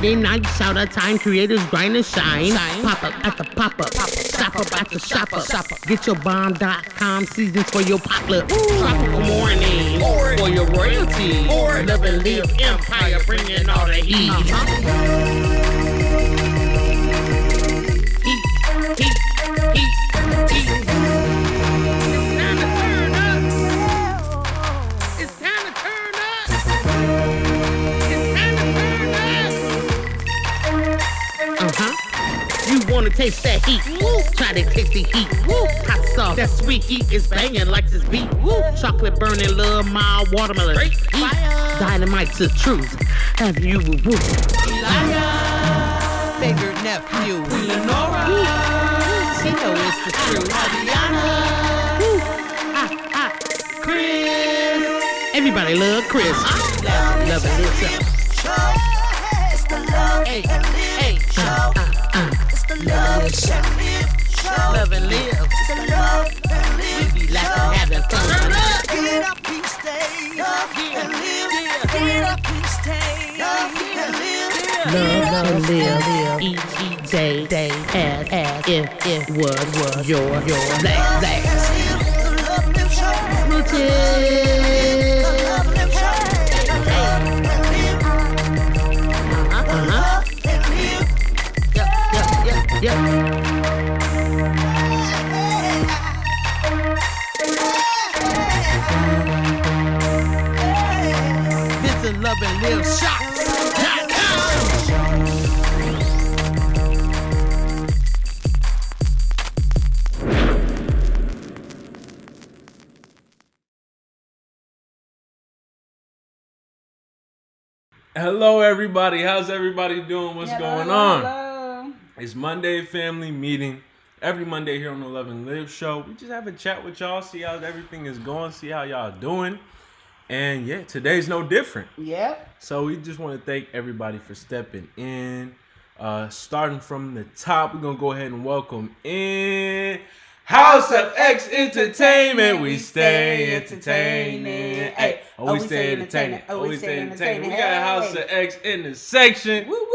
Day night, shout out time, creators grind and shine. Pop up at the pop up, shop up at the shop up. Get your bomb.com seasons for your pop-up. Tropical morning for your royalty. Love and live empire, bringing all the heat. Heat. It's time to turn up. You wanna taste that heat? Woo. Try to taste the heat. Woo. Hot sauce, that sweet heat is banging like this beat. Woo. Chocolate burning, love, mild watermelon. Heat. Dynamite's the truth. Have you woo? Favorite nephew, Lenora. She know it's the truth. Chris. Everybody love Chris. Love it. It's the love and live show. It's the love and live show. Love and live. It's the love and live We be laughing, having fun. Get up and stay. Love and live. Get up and stay. Love and live. Love and live each day as if it was your last. The love and live show. Smooches. The love and live show. Yep. Visit Love and Live Shots. Hello, everybody. How's everybody doing? What's going on? Hello. It's Monday family meeting. Every Monday here on the Love and Live show. We just have a chat with y'all, see how everything is going, see how y'all doing. And yeah, today's no different. Yep. So we just want to thank everybody for stepping in. Starting from the top, we're going to go ahead and welcome in House of X Entertainment. We stay entertaining. Hey, we stay entertaining. We stay entertaining. We got House of X in the section. Woo woo.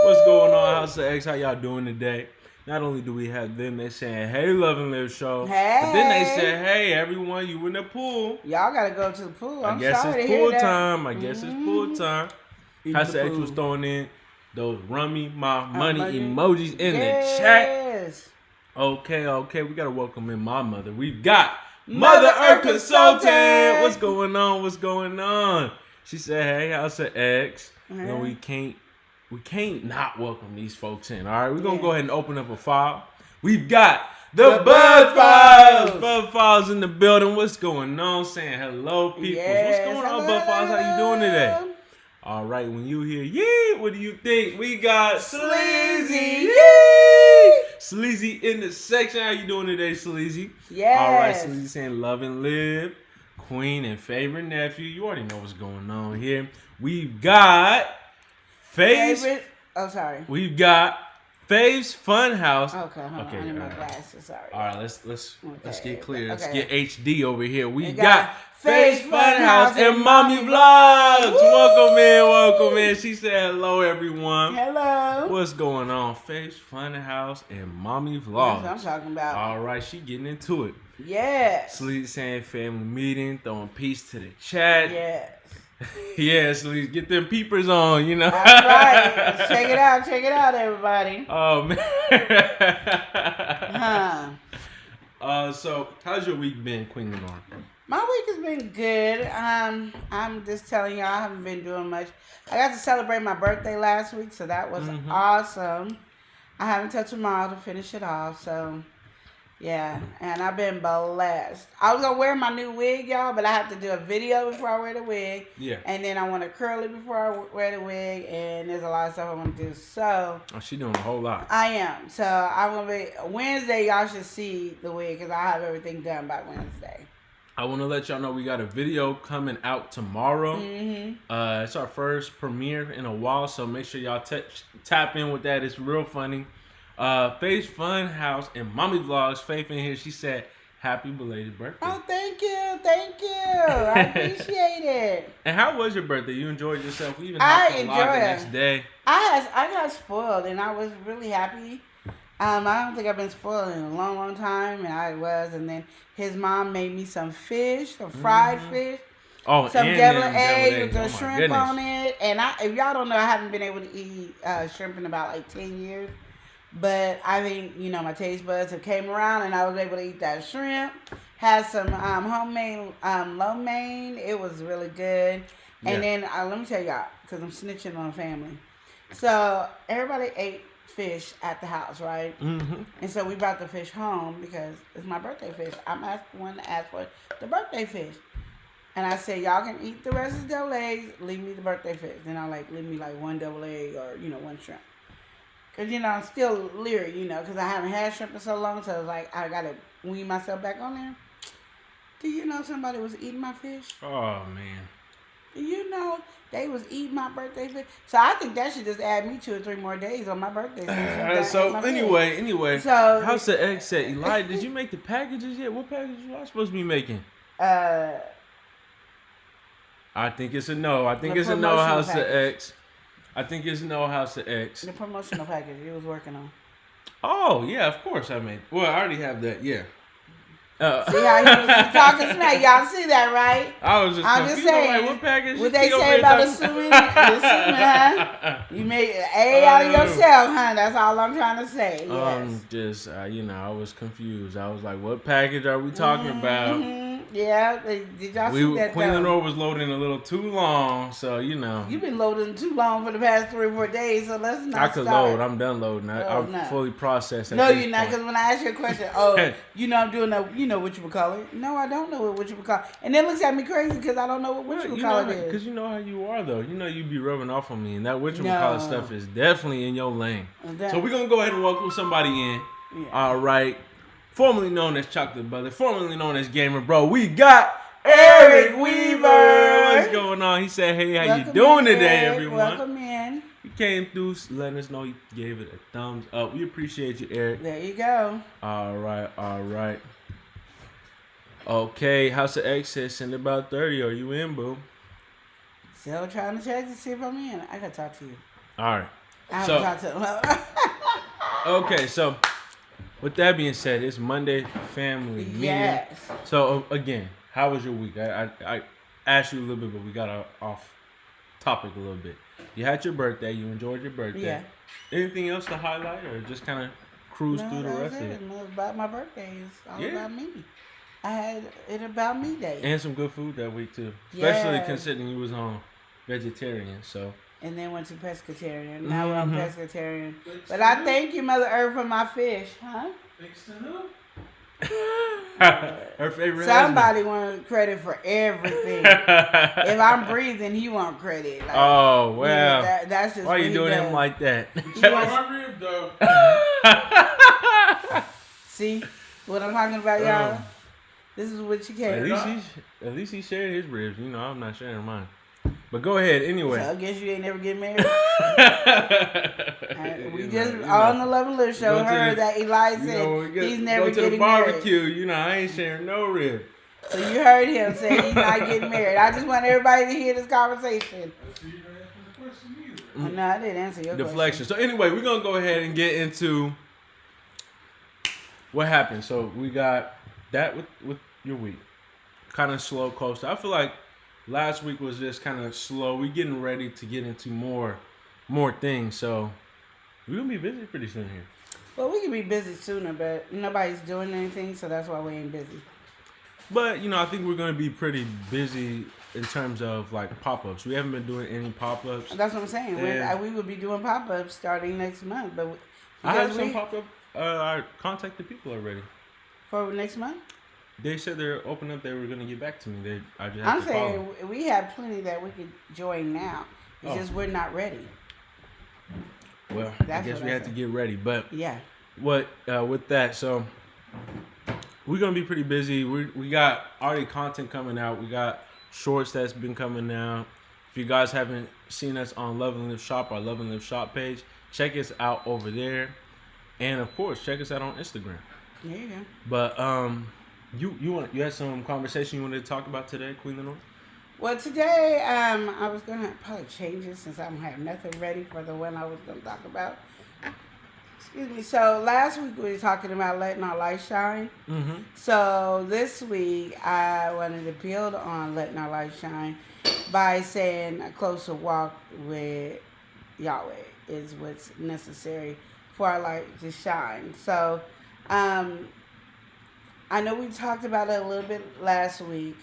What's going on, House of X? How y'all doing today? Not only do we have them, they saying, hey, Love and Live show. Hey. But then they said, hey, everyone, you in the pool. Y'all gotta go to the pool. I guess sorry it's to hear pool that. time. I guess it's pool time. House of X pool. was throwing in those rummy my money money. emojis in the chat. Yes. Okay. We got to welcome in my mother. We've got Mother Earth Consultant. What's going on? She said, hey, House of X. You know, we can't not welcome these folks in. All right, we're going to go ahead and open up a file. We've got the Bud Files. Bud Files in the building. What's going on? Saying hello, people. Yes. What's going on, Bud Files? How you doing today? All right, when you hear, yeah, what do you think? We got Sleazy. Yay! Sleazy in the section. How you doing today, Sleazy? Yes. All right, Sleazy saying love and live. Queen and favorite nephew. You already know what's going on here. We've got Favorite. Oh, sorry. We've got Fave's Funhouse. Okay, hold on. I need my glasses. Sorry. All right, let's get clear. Let's Okay. get HD over here. We got got Fave's Fave's Funhouse Funhouse and Mommy Vlogs. Welcome in. She said hello, everyone. Hello. What's going on? Fave's Funhouse and Mommy That's Vlogs. what I'm talking about. All right, she getting into it. Yes. Sleep saying family meeting, throwing peace to the chat. Yes. Yeah, Sleep, get them peepers on, you know. That's right. Check it out, everybody. Oh man. So how's your week been, Queen Lenore? My week has been good. I'm just telling y'all, I haven't been doing much. I got to celebrate my birthday last week, so that was awesome. I have until tomorrow to finish it off, so yeah. And I've been blessed. I was gonna wear my new wig, y'all, but I have to do a video before I wear the wig. Yeah. And then I want to curl it before I wear the wig, and there's a lot of stuff I want to do. So Oh, she doing a whole lot. I am. So I'm gonna be Wednesday. Y'all should see the wig because I have everything done by Wednesday. I want to let y'all know we got a video coming out tomorrow. Mm-hmm. It's our first premiere in a while, so make sure y'all tap in with that. It's real funny. Faith's Fun House and Mommy Vlogs. Faith in here, she said, happy belated birthday. Oh, thank you. I appreciate it. And how was your birthday? You enjoyed yourself? We even I hopped on live enjoyed the it. next day. I got spoiled, and I was really happy. I don't think I've been spoiled in a long, long time, and I was. And then his mom made me some fish, some fried fish. Oh, Some and deviled them eggs with the Oh, my shrimp goodness. on it. And if y'all don't know, I haven't been able to eat shrimp in about like 10 years. But I think, my taste buds have came around and I was able to eat that shrimp. Had some homemade lo mein. It was really good. And then let me tell y'all, because I'm snitching on the family. So everybody ate fish at the house, right? Mm-hmm. And so we brought the fish home because it's my birthday fish. I'm the one to ask for the birthday fish. And I said, y'all can eat the rest of the deviled eggs, leave me the birthday fish. Then I leave me like one deviled egg or, one shrimp. Because, I'm still leery, because I haven't had shrimp in so long. So I was like, I got to wean myself back on there. Do you know somebody was eating my fish? Oh, man. Do you know they was eating my birthday fish? So I think that should just add me 2 or 3 more days on my birthday. So anyway, So how's the egg set? Eli, did you make the packages yet? What packages was I supposed to be making? I think it's a no. I think it's a no, House of X. I think it's no, House of X. The promotional package he was working on. Oh, yeah, of course I made. Well, I already have that, yeah. See how he was talking smack? Y'all see that, right? I'm just saying. Like, what package? What they say about assuming, huh? You made an A out of yourself, huh? That's all I'm trying to say. Yes. I was confused. I was like, what package are we talking about? Yeah, did y'all see that? Queen Lenore was loading a little too long, so You've been loading too long for the past 3 or 4 days, so let's not I could start. load. I'm done loading. I'm fully processed. No, you're not, because when I ask you a question, I'm doing that, what you would call it. No, I don't know what you would call it. And then looks at me crazy because I don't know what you would call it is. Because you know how you are, though. You be rubbing off on me, and that whatchamacallit stuff is definitely in your lane. So we're going to go ahead and welcome somebody in. Yeah. All right. Formerly known as Chocolate Brother, formerly known as Gamer Bro, we got Eric Weaver. What's going on? He said, hey, how you doing today, everyone? Welcome in. He came through, letting us know he gave it a thumbs up. We appreciate you, Eric. There you go. All right. Okay, House of X says send about 30. Are you in, boo? Still trying to check to see if I'm in. I gotta talk to you. All right. I haven't talked to him. Okay, so with that being said, it's Monday family meeting. Yes. So again, how was your week? I asked you a little bit, but we got off topic a little bit. You had your birthday. You enjoyed your birthday. Yeah. Anything else to highlight, or just kind of cruise through the rest of it? No, about my birthday. It's all about me. I had it about me day. And some good food that week too, especially considering you was on vegetarian. So. And then went to pescatarian. Now we're on pescatarian. But I thank you, Mother Earth, for my fish, huh? Her favorite. Somebody wants credit for everything. If I'm breathing, he want credit. Like, oh well. That's just why you doing him like that? See what I'm talking about, y'all? This is what you came. At least he shared his ribs. I'm not sharing mine. But go ahead anyway. So I guess you ain't never get married. We just on the Love and Live show heard that Eli said he's never getting married. Go to the barbecue. I ain't sharing no rib. So you heard him say he's not getting married. I just want everybody to hear this conversation. No, I didn't answer your deflection. So anyway, we're gonna go ahead and get into what happened. So we got that with your week, kind of slow coaster. I feel like last week was just kind of slow. We getting ready to get into more things. So we're gonna be busy pretty soon here. Well, we can be busy sooner, but nobody's doing anything, so that's why we ain't busy. But I think we're gonna be pretty busy in terms of like pop-ups. We haven't been doing any pop-ups. That's what I'm saying. We will be doing pop-ups starting next month. But I have some pop-up. I contacted people already. For next month? They said they're open up. They were gonna get back to me. I'm saying we have plenty that we could join now. It's just we're not ready. Well, I guess we have to get ready. But yeah. What with that? So we're gonna be pretty busy. We got already content coming out. We got shorts that's been coming out. If you guys haven't seen us on Love and Live Shop, our Love and Live Shop page, check us out over there. And of course, check us out on Instagram. There you go. But You had some conversation you wanted to talk about today, Queen Lenore? Well, today I was gonna probably change it since I don't have nothing ready for the one I was gonna talk about. Excuse me. So last week we were talking about letting our light shine. Mm-hmm. So this week I wanted to build on letting our light shine by saying a closer walk with Yahweh is what's necessary for our light to shine. So I know we talked about it a little bit last week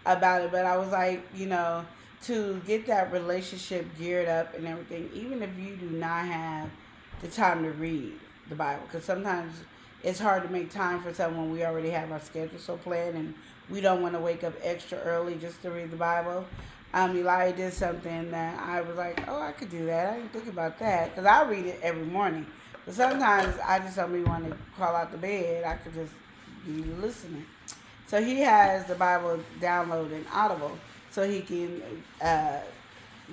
about it, but I was like, to get that relationship geared up and everything, even if you do not have the time to read the Bible, because sometimes it's hard to make time for someone. We already have our schedule so planned, and we don't want to wake up extra early just to read the Bible. Elijah did something that I was like, oh, I could do that. I didn't think about that, because I read it every morning. But sometimes I just don't even want to crawl out the bed. I could just be listening. So he has the Bible downloaded in Audible, so he can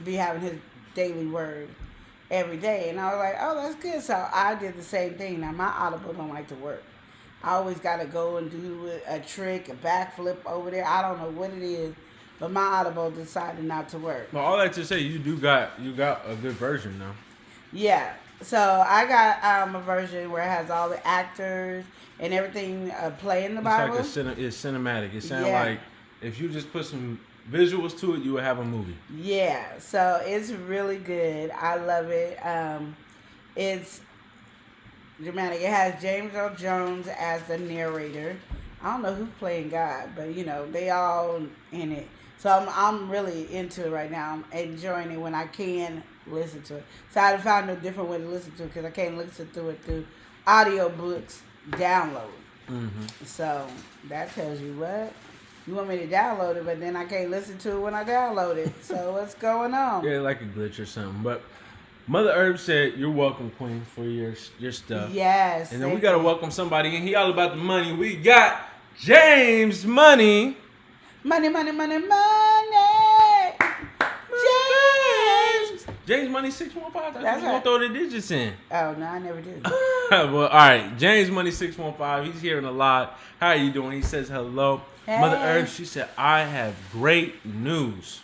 be having his daily word every day. And I was like, oh, that's good. So I did the same thing. Now, my Audible don't like to work. I always got to go and do a trick, a backflip over there. I don't know what it is, but my Audible decided not to work. Well, all that to say, you got a good version now. Yeah. So I got a version where it has all the actors and everything playing the Bible. It's cinematic. It sounds like if you just put some visuals to it, you would have a movie. Yeah, so it's really good. I love it. It's dramatic. It has James Earl Jones as the narrator. I don't know who's playing God, but they all in it. So I'm really into it right now. I'm enjoying it when I can listen to it. So I found a different way to listen to it because I can't listen to it through audiobooks download. Mm-hmm. So that tells you what. You want me to download it, but then I can't listen to it when I download it. So what's going on? Yeah, like a glitch or something. But Mother Herb said, "You're welcome, Queen, for your stuff." Yes. And then we gotta welcome somebody, and he all about the money. We got James Money. Money. James Money 615. That's He's gonna throw the digits in. Oh no, I never do. Well, all right. James Money 615. He's hearing a lot. How are you doing? He says hello. Hey. Mother Earth. She said, "I have great news."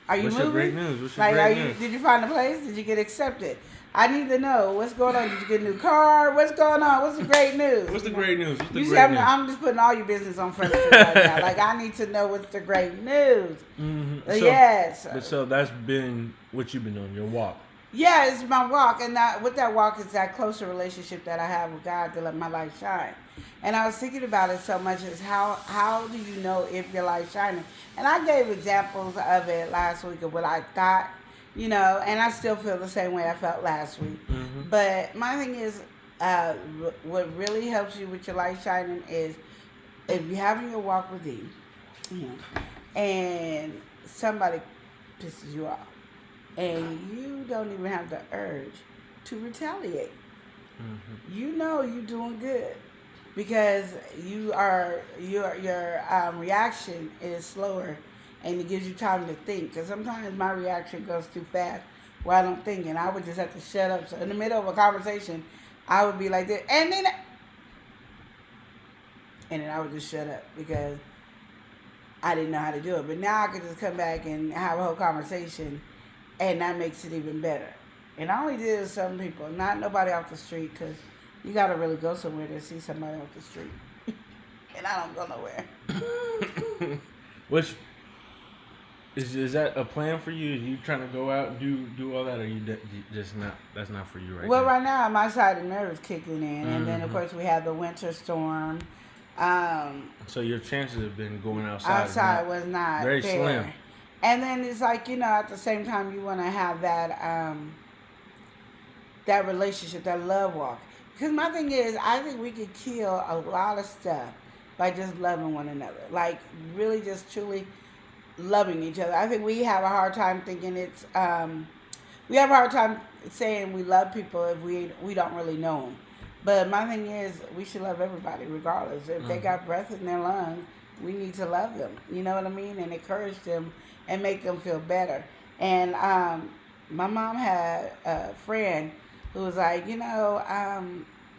Are you What's moving? your great news? What's your great news? Did you find a place? Did you get accepted? I need to know what's going on. Did you get a new car? What's going on? What's the great news? What's the great news? What's the You see, great news? I'm just putting all your business on front street right now. Like I need to know what's the great news. Mm-hmm. Yes. So that's been what you've been on your walk. Yeah, it's my walk, and with that walk is that closer relationship that I have with God to let my light shine. And I was thinking about it so much as how do you know if your light's shining? And I gave examples of it last week of what I thought, and I still feel the same way I felt last week. Mm-hmm. But my thing is, what really helps you with your light shining is if you're having your walk with Him, and somebody pisses you off. And you don't even have the urge to retaliate. Mm-hmm. You're doing good because your reaction is slower, and it gives you time to think. Because sometimes my reaction goes too fast where I don't think, and I would just have to shut up. So in the middle of a conversation, I would be like this, and then I would just shut up because I didn't know how to do it. But now I could just come back and have a whole conversation. And that makes it even better. And I only did it with some people, not nobody off the street, because you got to really go somewhere to see somebody off the street. And I don't go nowhere. Which, is that a plan for you? Are you trying to go out and do all that, or you just not, that's not for you right now? Well, right now, my side of nerves kicking in. And then, of course, we have the winter storm. So your chances of been going outside was not very fair. slim. And then it's like, at the same time, you want to have that that relationship, that love walk. Because my thing is, I think we could kill a lot of stuff by just loving one another. Like, really just truly loving each other. I think we have a hard time thinking it's, we have a hard time saying we love people if we don't really know them. But my thing is, we should love everybody regardless. If they got breath in their lungs, we need to love them. You know what I mean? And encourage them and make them feel better. And my mom had a friend who was like, I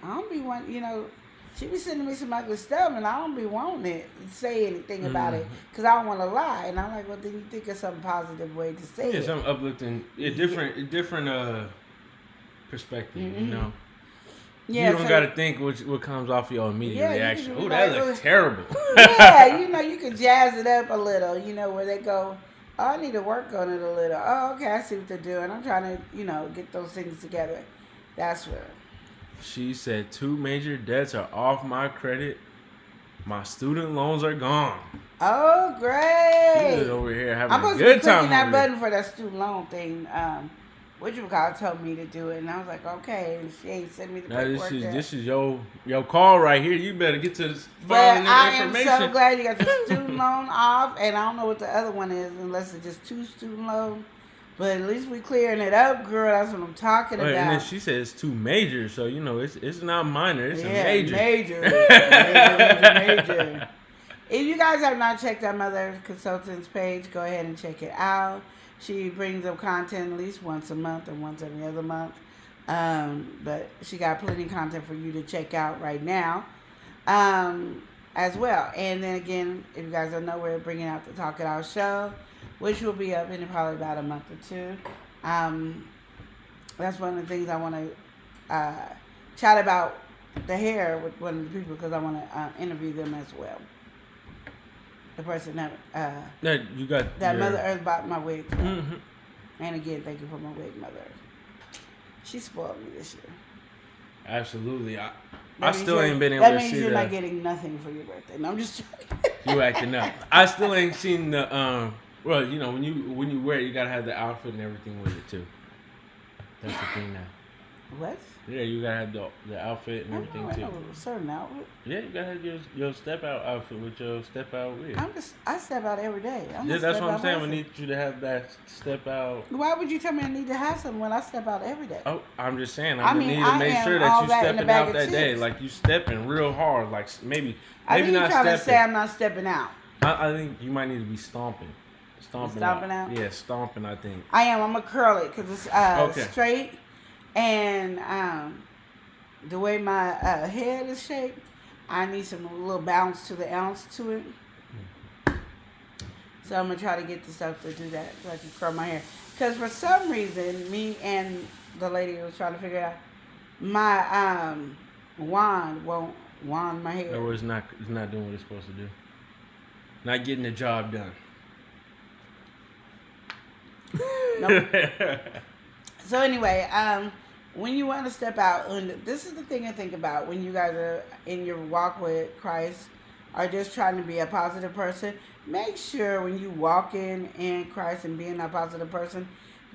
don't be one, She be sending me some ugly stuff, and I don't be wanting it to say anything about it because I don't want to lie. And I'm like, well, then you think of some positive way to say it. Some uplifting, different perspective, you know. Yeah, you don't got to think what comes off your immediate reaction. Oh, that looks terrible. Yeah, you can jazz it up a little, where they go, oh, I need to work on it a little. Oh, okay, I see what they're doing. I'm trying to, get those things together. That's where. She said 2 major debts are off my credit. My student loans are gone. Oh, great. She's over here having I'm a supposed to good be clicking time. that button for that student loan thing. Whatchamacallit told me to do it, and I was like, okay. And she ain't sent me the paperwork. This is your call right here. You better get to this but I am so glad you got the student loan off, and I don't know what the other one is unless it's just 2 student loans. But at least we clearing it up, girl. That's what I'm talking about. And then she said it's 2 majors, so it's not minor. It's a major. Major. If you guys have not checked out Mother Consultant's page, go ahead and check it out. She brings up content at least once a month or once every other month. But she got plenty of content for you to check out right now as well. And then again, if you guys don't know, we're bringing out the Talk It Out show, which will be up in probably about a month or 2. That's one of the things I want to chat about the hair with one of the people because I want to interview them as well. The person that you got that Mother Earth bought my wig. Mm-hmm. And again, thank you for my wig, Mother Earth. She spoiled me this year. Absolutely. I still ain't been able to see that. That means you're not getting nothing for your birthday. No, I'm just joking. You acting up. I still ain't seen the well, when you wear it, you gotta have the outfit and everything with it too. That's the thing now. What? Yeah, you gotta have the outfit and everything too. A certain outfit. Yeah, you gotta have your step out outfit with your step out wig. I step out every day. That's what I'm saying. We need you to have that step out. Why would you tell me I need to have something when I step out every day? Oh, I'm just saying. I need to make sure that you stepping out that day, like you stepping real hard, like maybe not stepping. I think you're trying to say I'm not stepping out. I think you might need to be stomping. Stomping out? Yeah, stomping, I think. I am. I'm going to curl it because it's straight. And the way my head is shaped, I need some little bounce to the ounce to it. So I'm going to try to get the stuff to do that so I can curl my hair. Because for some reason, me and the lady was trying to figure it out, my wand won't wand my hair. Or it's not doing what it's supposed to do. Not getting the job done. Nope. So anyway, when you want to step out, and this is the thing to think about when you guys are in your walk with Christ, are just trying to be a positive person. Make sure when you walk in Christ and being a positive person,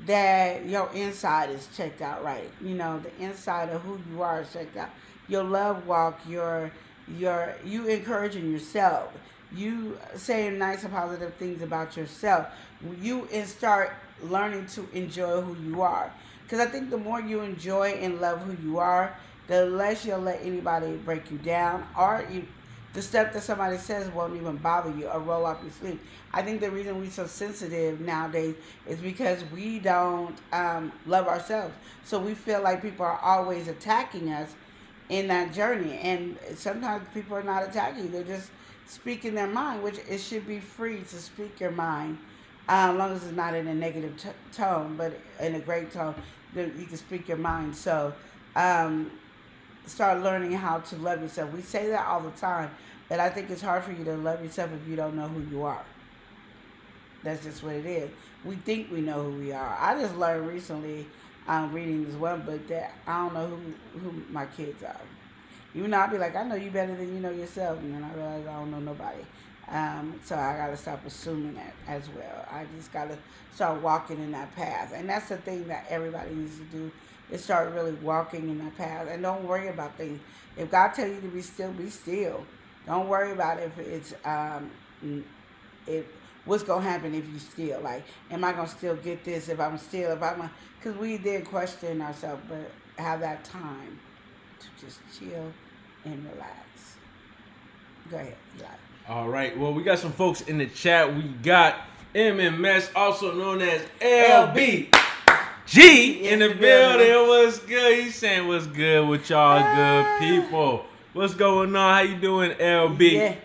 that your inside is checked out right. The inside of who you are is checked out. Your love walk, you encouraging yourself. You saying nice and positive things about yourself. You start learning to enjoy who you are. Because I think the more you enjoy and love who you are, the less you'll let anybody break you down. Or the stuff that somebody says won't even bother you or roll off your sleeve. I think the reason we're so sensitive nowadays is because we don't love ourselves. So we feel like people are always attacking us in that journey. And sometimes people are not attacking you. They're just speaking their mind, which it should be free to speak your mind. As long as it's not in a negative tone, but in a great tone, you can speak your mind. So start learning how to love yourself. We say that all the time, but I think it's hard for you to love yourself if you don't know who you are. That's just what it is. We think we know who we are. I just learned recently, reading this one book, that I don't know who my kids are. Even though I'll be like, I know you better than you know yourself, and then I realize I don't know nobody. So I got to stop assuming that as well. I just got to start walking in that path. And that's the thing that everybody needs to do, is start really walking in that path. And don't worry about things. If God tells you to be still, be still. Don't worry about if it's what's going to happen if you steal. Like, am I going to still get this if I'm still, because we did question ourselves, but have that time to just chill and relax. Go ahead, relax. All right. Well, we got some folks in the chat. We got MMS, also known as LBG, in the building. What's good? He's saying what's good with y'all good people. What's going on? How you doing, LB? Yeah.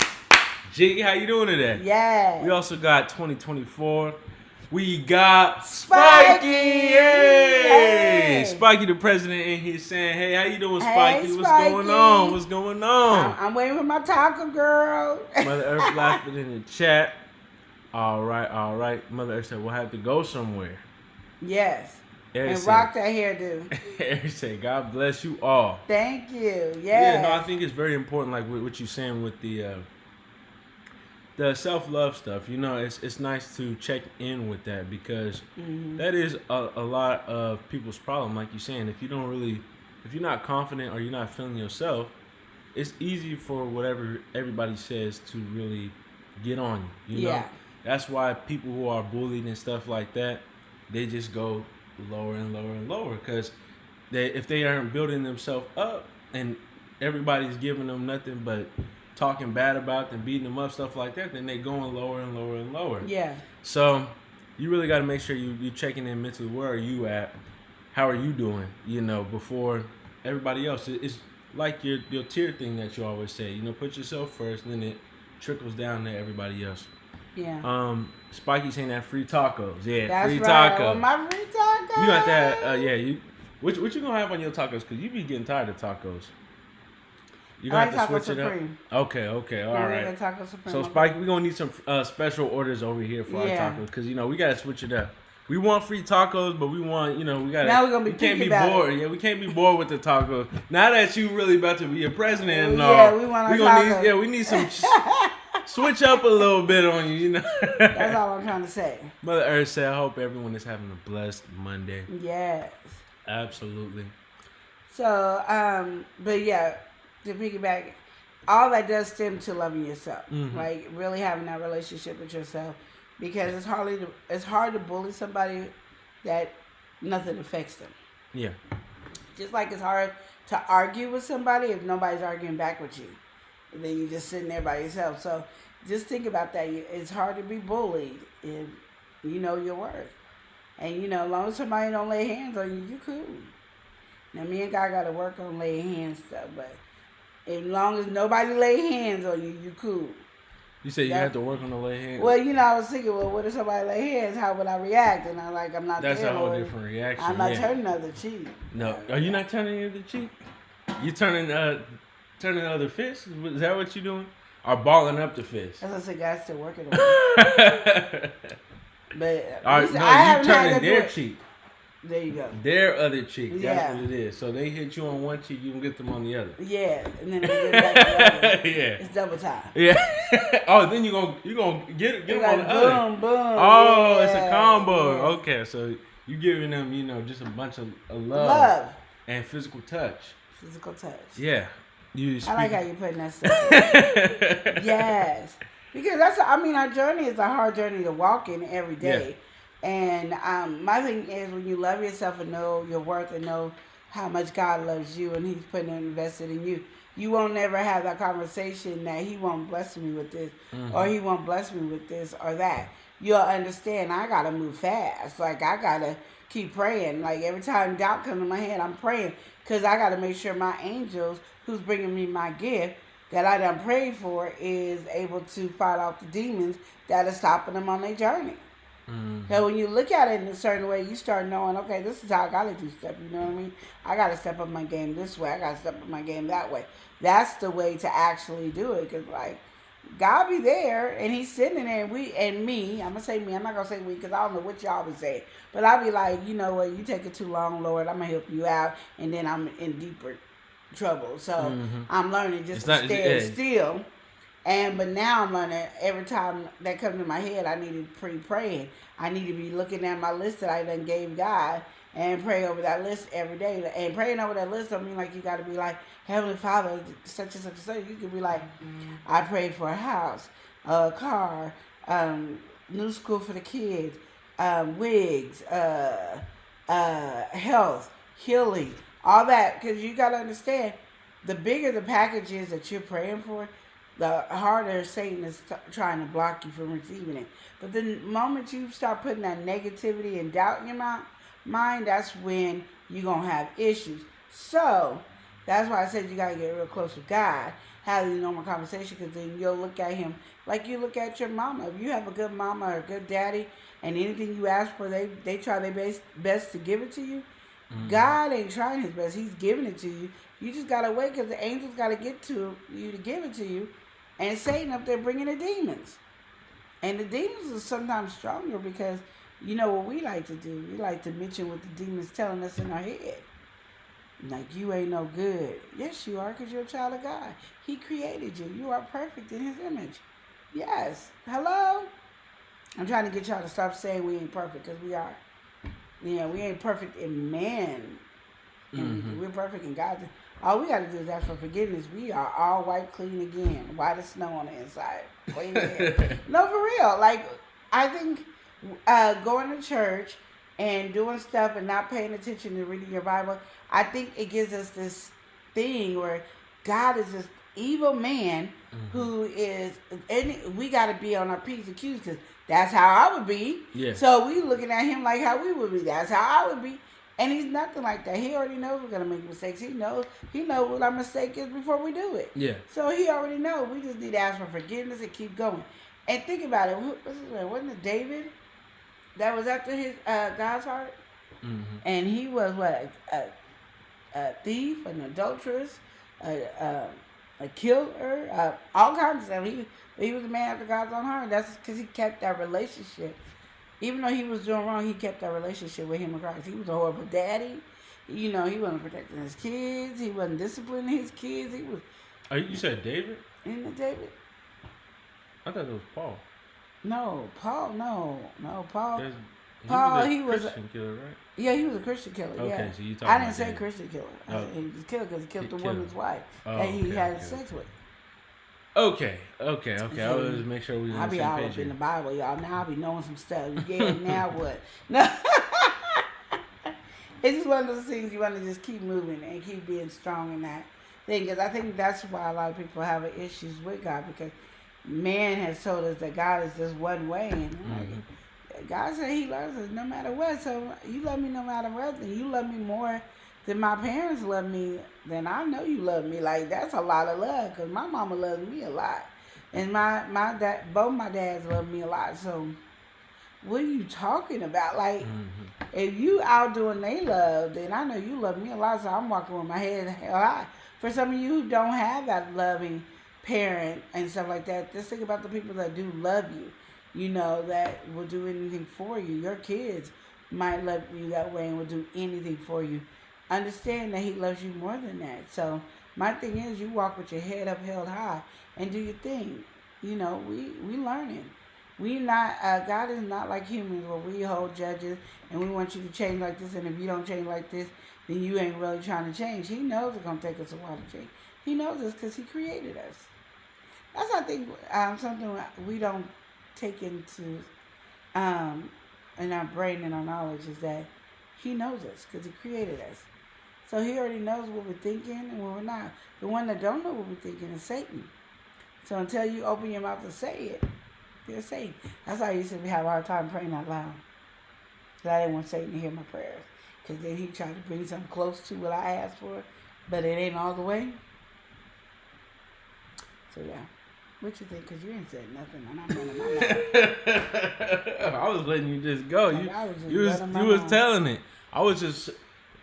G, how you doing today? Yeah. We also got 2024. We got Spikey! Yay! Spikey, the president, in here saying, "Hey, how you doing, Spikey? Hey, What's going Spikey. on? What's going on?" I'm waiting for my taco girl. Mother Earth laughing in the chat. All right. Mother Earth said, "We'll have to go somewhere." Yes. Eric And said- rock that hairdo. Eric said, "God bless you all." Thank you. Yeah, Yes. no, I think it's very important, like what you're saying with the self-love stuff. You know, it's nice to check in with that because that is a lot of people's problem. Like you're saying, if you're not confident or you're not feeling yourself, it's easy for whatever everybody says to really get on you. You know, Yeah. that's why people who are bullied and stuff like that, they just go lower and lower and lower because if they aren't building themselves up and everybody's giving them nothing but talking bad about them, beating them up, stuff like that, then they going lower and lower and lower. Yeah. So you really got to make sure you're checking in mentally. Where are you at? How are you doing? You know, before everybody else. It's like your tier thing that you always say. You know, put yourself first, and then it trickles down to everybody else. Yeah. Spikey saying that free tacos. Yeah, That's free right. taco. Well, my free taco. You got that? What you gonna have on your tacos? Cause you be getting tired of tacos. You I gonna like have to Taco switch it up. Supreme. Okay, all right. Taco Supreme. So Spike, we're gonna need some special orders over here for our tacos, cause you know we gotta switch it up. We want free tacos, but we want we gotta. Now we're gonna be we can't picky be about bored. it. Yeah, we can't be bored with the tacos. Now that you really about to be a president and Yeah, all, we want our gonna tacos. need. Yeah, we need some switch up a little bit on you. You know. That's all I'm trying to say. Mother Earth said, "I hope everyone is having a blessed Monday." Yes. Absolutely. So, but yeah, to piggyback, all that does stem to loving yourself, like really having that relationship with yourself, because it's hard to bully somebody that nothing affects them. Yeah. Just like it's hard to argue with somebody if nobody's arguing back with you, and then you're just sitting there by yourself. So just think about that. It's hard to be bullied if you know your worth, and as long as somebody don't lay hands on you, you cool. Now me and God got to work on laying hands stuff, but as long as nobody lay hands on you, you cool. You said you have to work on the lay hands. Well, I was thinking, well, what if somebody lay hands? How would I react? And I'm like, I'm not. That's there, a whole Lord. different reaction. I'm not yeah. turning the other cheek. No, are you not turning the other cheek? You turning the other fist? Is that what you doing? Or balling up the fist? As I said, God's still working on it. But All right, I no, haven't you had turning to do their it. cheek. There you go. Their other cheek. That's Yeah. what it is. So they hit you on one cheek, you can get them on the other. Yeah, and then we get back to the other. Yeah. It's double time. Yeah. Oh, then you gonna get them on the other. Boom, boom. Oh, yeah, it's a combo. yeah. Okay, so you giving them, just a bunch of love, Love. and physical touch. Physical touch. Yeah. I like how you putting that stuff. Yes. Because our journey is a hard journey to walk in every day. And my thing is, when you love yourself and know your worth and know how much God loves you and He's putting invested in you, you won't never have that conversation that He won't bless me with this or He won't bless me with this or that. You'll understand I got to move fast. Like, I got to keep praying. Like, every time doubt comes to my head, I'm praying because I got to make sure my angels, who's bringing me my gift, that I done prayed for, is able to fight off the demons that are stopping them on their journey. So when you look at it in a certain way, you start knowing, okay, this is how I got to do stuff. You know what I mean? I got to step up my game this way. I got to step up my game that way. That's the way to actually do it. Because, like, God be there, and He's sitting there, and me, I'm going to say me. I'm not going to say we because I don't know what y'all be saying. But I'll be like, you know what? You take it too long, Lord. I'm going to help you out. And then I'm in deeper trouble. So I'm learning just to stand still. But now I'm learning every time that comes to my head, I need to praying. I need to be looking at my list that I done gave God and pray over that list every day. And praying over that list don't mean like you got to be like, Heavenly Father, such and such and such. You could be like, I prayed for a house, a car, new school for the kids, wigs, health, healing, all that. Because you got to understand, the bigger the package is that you're praying for, the harder Satan is trying to block you from receiving it. But the moment you start putting that negativity and doubt in your mind, that's when you're going to have issues. So That's why I said you gotta get real close with God. Have these normal conversation, because then you'll look at him like you look at your mama. If you have a good mama or a good daddy, and anything you ask for, they try their best to give it to you. God ain't trying his best; He's giving it to you. You just gotta wait, because the angels gotta get to you to give it to you, and Satan up there bringing the demons. And the demons are sometimes stronger, because you know what we like to do. We like to mention what the demons telling us in our head. Like, you ain't no good. Yes, you are, because you're a child of God. He created you. You are perfect in his image. Yes. Hello? I'm trying to get y'all to stop saying we ain't perfect, because we are. Yeah, we ain't perfect in man. We're perfect in God. All we got to do is ask for forgiveness. We are all white, clean again. White as snow on the inside. Clean again. No, for real. Like, I think going to church and doing stuff and not paying attention to reading your Bible, I think it gives us this thing where God is this evil man who is, and we got to be on our P's and Q's, because that's how I would be. Yeah. So we looking at him like how we would be. That's how I would be. And he's nothing like that. He already knows we're going to make mistakes. He knows what our mistake is before we do it. Yeah. So he already knows. We just need to ask for forgiveness and keep going. And think about it. Wasn't it David that was after his God's heart? And he was what? A thief, an adulteress, a killer, all kinds of stuff. He was a man after God's own heart. That's because he kept that relationship. Even though he was doing wrong, he kept that relationship with him and Christ. He was a horrible daddy. You know, he wasn't protecting his kids. He wasn't disciplining his kids. He was. You said David? Isn't it David? I thought it was Paul. No, Paul. No, Paul. Paul, he was a Christian killer, right? Yeah, he was a Christian killer. Okay, yeah. so you talking I didn't about say David. Christian killer. Oh. He was killed because he killed the Killed. woman's wife Oh, that he had okay. sex with. Okay. I was just make sure we I'll on the be same all page up in the here. Bible, y'all. Now I'll be knowing some stuff. Yeah, now what? No. It's just one of those things you want to just keep moving and keep being strong in that thing. Because I think that's why a lot of people have issues with God, because man has told us that God is just one way. And God said he loves us no matter what. So you love me no matter what. And you love me more than my parents love me, then I know you love me. Like, that's a lot of love, because my mama loves me a lot. And my dad, both my dads love me a lot. So what are you talking about? Like, if you outdoing they love, then I know you love me a lot. So I'm walking with my head held high. For some of you who don't have that loving parent and stuff like that, just think about the people that do love you, you know, that will do anything for you. Your kids might love you that way and will do anything for you. Understand that he loves you more than that. So my thing is, you walk with your head up held high and do your thing. You know, we learning. We not God is not like humans where we hold judges and we want you to change like this, and if you don't change like this, then you ain't really trying to change. He knows it's gonna take us a while to change. He knows this because he created us. That's, I think, something we don't take into in our brain and our knowledge, is that he knows us because he created us. So he already knows what we're thinking and what we're not. The one that don't know what we're thinking is Satan. So until you open your mouth to say it, you're Satan. That's why I used to have a hard time praying out loud. Because I didn't want Satan to hear my prayers. Because then he tried to bring something close to what I asked for, but it ain't all the way. So yeah. What you think? Because you ain't said nothing, and I'm running my mouth. I was letting you just go. You was telling it. I was just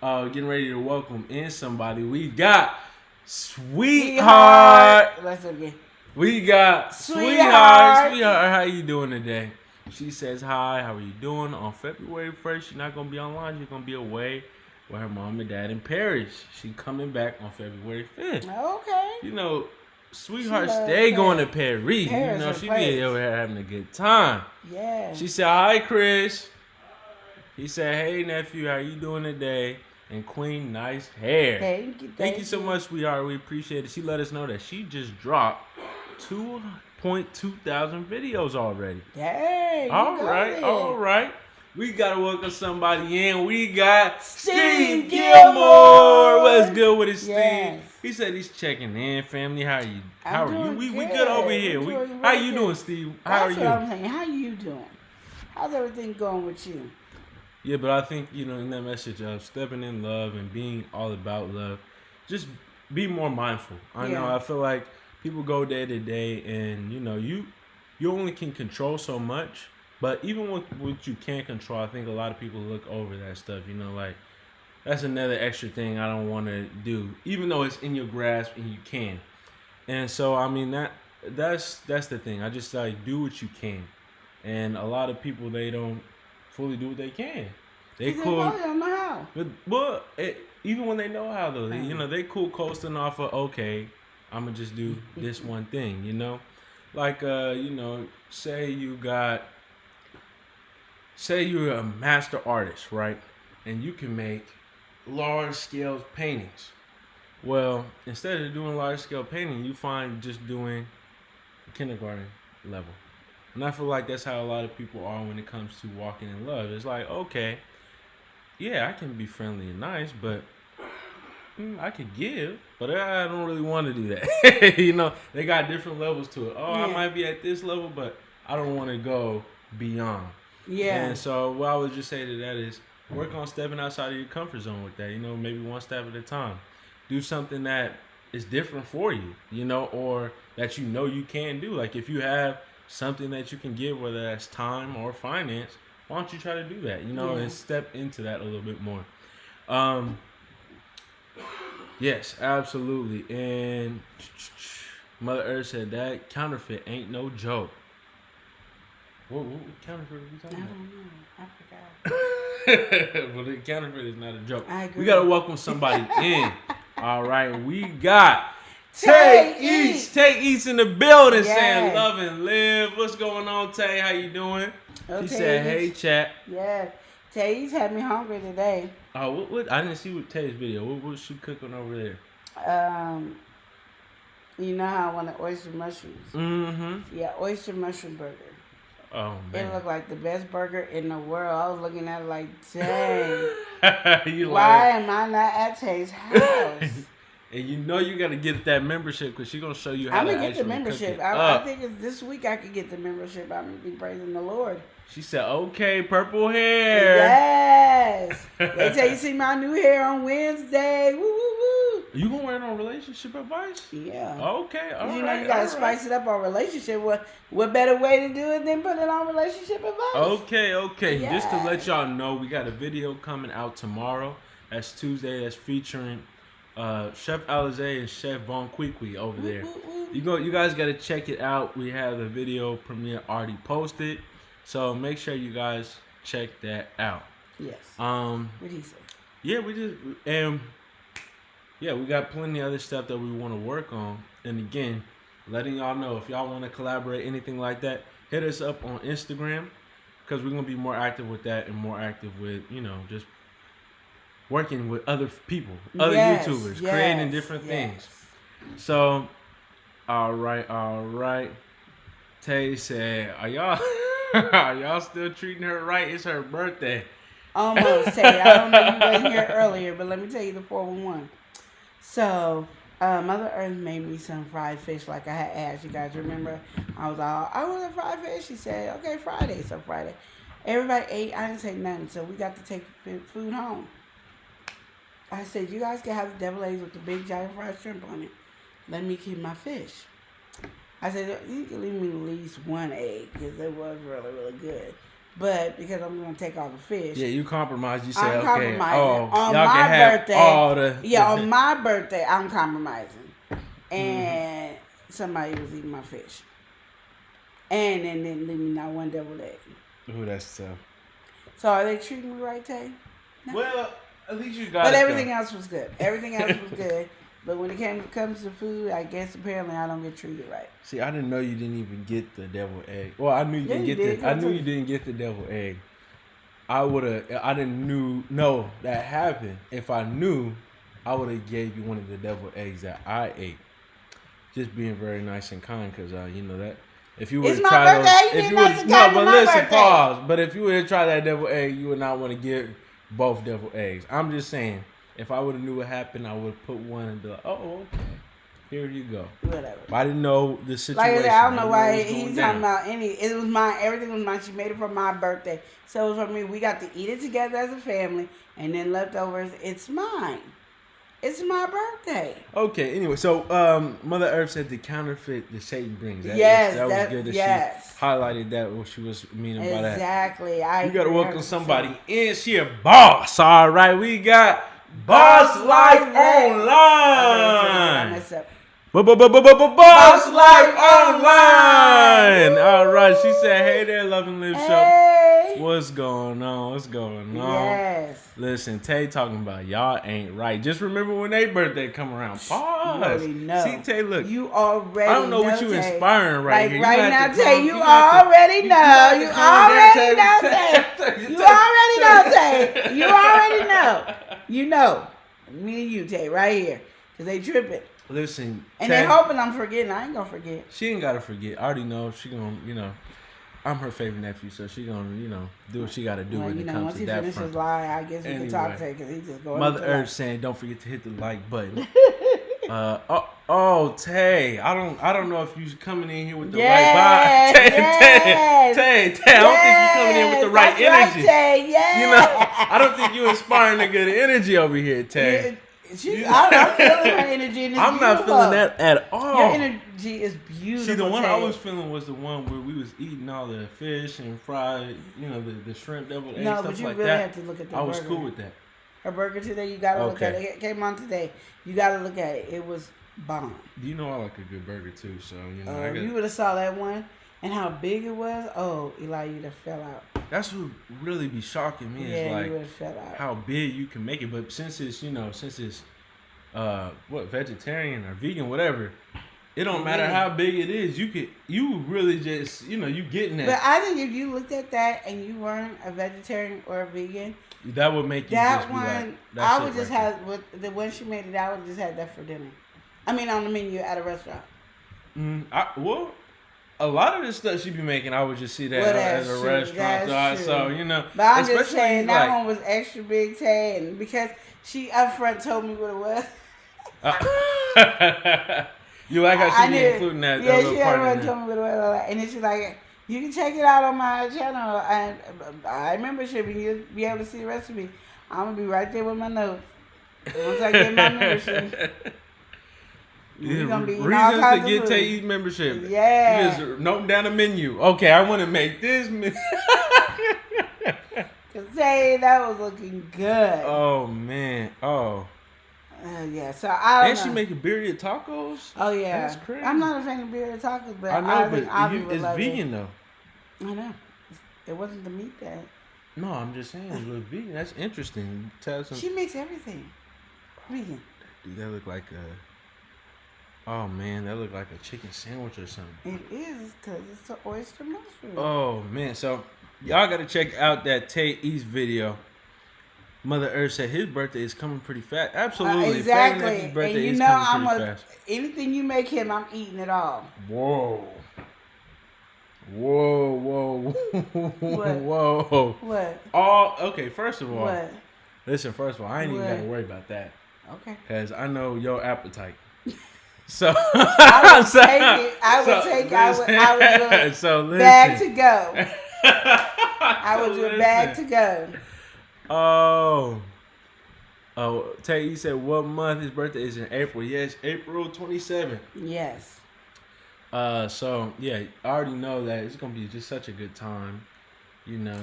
getting ready to welcome in somebody. We got Sweetheart. Let's do it again. We got Sweetheart. Sweetheart, how you doing today? She says hi. How are you doing? On February 1st, she's not gonna be online. She's gonna be away with her mom and dad in Paris. She coming back on February 5th. Okay. You know, Sweetheart stay going to Paris. You know, she be over here having a good time. Yeah. She said, hi, Chris. He said, hey, nephew, how you doing today? And Queen, nice hair. Thank you so much, Sweetheart. We appreciate it. She let us know that she just dropped 2.2 thousand videos already. Dang. All right. We got to welcome somebody in. We got Steve Gilmore. What's good with it, Steve? Yes. He said he's checking in, family. How are you? I'm doing We good. good over here. How you doing, Steve? How are you? That's what I'm saying. How you doing? How's everything going with you? Yeah, but I think, you know, in that message of stepping in love and being all about love, just be more mindful. I know. I feel like people go day to day, and you only can control so much. But even with what you can't control, I think a lot of people look over that stuff. Like that's another extra thing I don't want to do, even though it's in your grasp and you can. And so I mean that's the thing. I just like do what you can, and a lot of people they don't fully do what they can. They cool. They don't know how. But even when they know how though, they cool coasting off of okay, I'm gonna just do this one thing. Like say you're a master artist, right? And you can make large scale paintings. Well, instead of doing large scale painting, you find just doing kindergarten level. And I feel like that's how a lot of people are when it comes to walking in love. It's like, okay, yeah, I can be friendly and nice, but I could give, but I don't really want to do that. They got different levels to it. I might be at this level, but I don't want to go beyond. Yeah. And so what I would just say to that is work on stepping outside of your comfort zone with that. Maybe one step at a time. Do something that is different for you, or that you can do. Like if you have something that you can give, whether that's time or finance, why don't you try to do that, and step into that a little bit more. Yes, absolutely. And Mother Earth said that counterfeit ain't no joke. What counterfeit are we talking about? I don't know. I forgot. Well, the counterfeit is not a joke. I agree. We got to welcome somebody in. All right, we got Tay Eats. Tay Eats in the building saying love and live. What's going on, Tay? How you doing? She said, hey, chat. Yeah. Tay Eats had me hungry today. Oh, what? I didn't see what Tay's video. What was she cooking over there? You know how I want the oyster mushrooms? Mm-hmm. Yeah, oyster mushroom burger. Oh, man. It looked like the best burger in the world. I was looking at it like, dang. Why am I not at Tay's house? And you got to get that membership because she's going to show you how I'm to going to get the membership. I think it's this week I could get the membership. I'm going to be praising the Lord. She said, okay, purple hair. Yes. They tell you see my new hair on Wednesday. Woo, woo, woo. You going to wear it on relationship advice? Yeah. Okay. All you right, you got to spice it up on relationship. What better way to do it than put it on relationship advice? Okay. Yes. Just to let y'all know, we got a video coming out tomorrow. That's Tuesday. That's featuring Chef Alizé and Chef 𝒮𝒾𝒁𝓁 over there. You guys got to check it out. We have the video premiere already posted. So make sure you guys check that out. Yes. What did he say? Yeah, we got plenty of other stuff that we want to work on. And again, letting y'all know if y'all want to collaborate, anything like that, hit us up on Instagram because we're gonna be more active with that and more active with just working with other people, other YouTubers, creating different things. So, all right. Tay said, Are y'all still treating her right? It's her birthday. Almost, Tay. I don't know you wasn't here earlier, but let me tell you the 411. So, Mother Earth made me some fried fish like I had asked. You guys remember? I was all, I want a fried fish. She said, okay, Friday. So Friday. Everybody ate. I didn't say nothing. So we got to take food home. I said, you guys can have the devil eggs with the big giant fried shrimp on it. Let me keep my fish. I said, you can leave me at least one egg because it was really, really good. But because I'm going to take all the fish. Yeah, you compromised. You said, I'm okay, compromising. On y'all my can have birthday, all the... Yeah, on my birthday, I'm compromising. And somebody was eating my fish. And then didn't leave me not one double egg. Ooh, that's tough. So are they treating me right, Tay? No. Well, at least you got But everything else was good. Everything else was good. But when it comes to food, I guess apparently I don't get treated right. See, I didn't know you didn't even get the devil egg. Well, I knew you didn't get the. I knew you didn't get the devil egg. I didn't know that happened. If I knew, I would have gave you one of the devil eggs that I ate. Just being very nice and kind, because that. If you would try those, pause. But if you would have tried that devil egg, you would not want to give both devil eggs. I'm just saying. If I would have knew what happened, I would have put one and be like, oh, okay. Here you go. Whatever. But I didn't know the situation. Like I said, I don't know why he's talking about it was mine. Everything was mine. She made it for my birthday. So it was for me. We got to eat it together as a family. And then leftovers, it's mine. It's my birthday. Okay, anyway, so Mother Earth said the counterfeit the Satan brings. That was good that she highlighted that what she was meaning by that. Exactly. You gotta welcome somebody in. She a boss. All right, we got Boss Life Online. I messed up. Boss Life Online. All right, she said, "Hey there, Love and Live Show. Hey. What's going on? What's going on?" Yes. Listen, Tay talking about y'all ain't right. Just remember when they birthday come around. Pause. You already know. See, Tay, look. You already I don't know what you Tay. inspiring right here. Right now, Tay, you already know. You already know, Tay. You already know, Tay. You already know. You know. Me and you, Tay, right here. Because they tripping. Listen, and Tay, they hoping I'm forgetting. I ain't going to forget. She ain't got to forget. I already know she going to, I'm her favorite nephew, so she gonna, do what she gotta do when it comes to that front. Once he finishes lying, I guess we can talk to because he just going. Mother Earth saying, "Don't forget to hit the like button." Tay, I don't know if you coming in here with the right vibe. Tay, I don't think you coming in with the right energy. Tay, I don't think you inspiring the good energy over here, Tay. I'm feeling her energy. And I'm not feeling that at all. Your energy is beautiful. See, the one Tay. I was feeling was the one where we was eating all the fish and fried, the shrimp, deviled eggs, stuff like that. No, but you really have to look at the burger. I was cool with that. Her burger today, you gotta look at it. It came on today. You gotta look at it. It was bomb. You know I like a good burger too, so you would have saw that one and how big it was. Oh, Eli, you'd have fell out. That's what really be shocking me is like you would have fell out. How big you can make it. But since it's vegetarian or vegan, whatever, it don't matter how big it is. You really just you getting that. But I think if you looked at that and you weren't a vegetarian or a vegan, that would make you that just one. Be like, I would just have with the when she made it. I would just had that for dinner. I mean, on the menu at a restaurant. A lot of the stuff she be making, I would just see that as a restaurant. So But I'm just saying that one was extra big, Tay, and because she upfront told me what it was. You like how she be including that? Yeah, she upfront told me what it was, and then she's like, "You can check it out on my channel." And I membership, and you'll be able to see the recipe. I'm gonna be right there with my notes once I get my membership. Reasons to get Tay membership. Yeah. You just note down the menu. Okay, I want to make this. Cause Tay, that was looking good. Oh man. Oh. Yeah. So I don't know. And she making birria tacos. Oh yeah. That's crazy. I'm not a fan of birria tacos, but I know, but it's vegan though. I know. It wasn't the meat that. No, I'm just saying it was vegan. That's interesting. She makes everything vegan. Dude, that look like a. Oh man, that looked like a chicken sandwich or something. It is because it's an oyster mushroom. Oh man, so y'all gotta check out that Tay East video. Mother Earth said his birthday is coming pretty fast. Absolutely, exactly. His birthday and is coming pretty fast. Anything you make him, I'm eating it all. Whoa. What? What? Okay. First of all, what? Listen. First of all, I ain't even gotta worry about that. Okay. Cause I know your appetite. So I would take it. I would do a bag to go. I would do a bag to go. Oh, Tay, you said what month his birthday is in April? Yes, April 27th. Yes. So yeah, I already know that it's gonna be just such a good time. Oh no,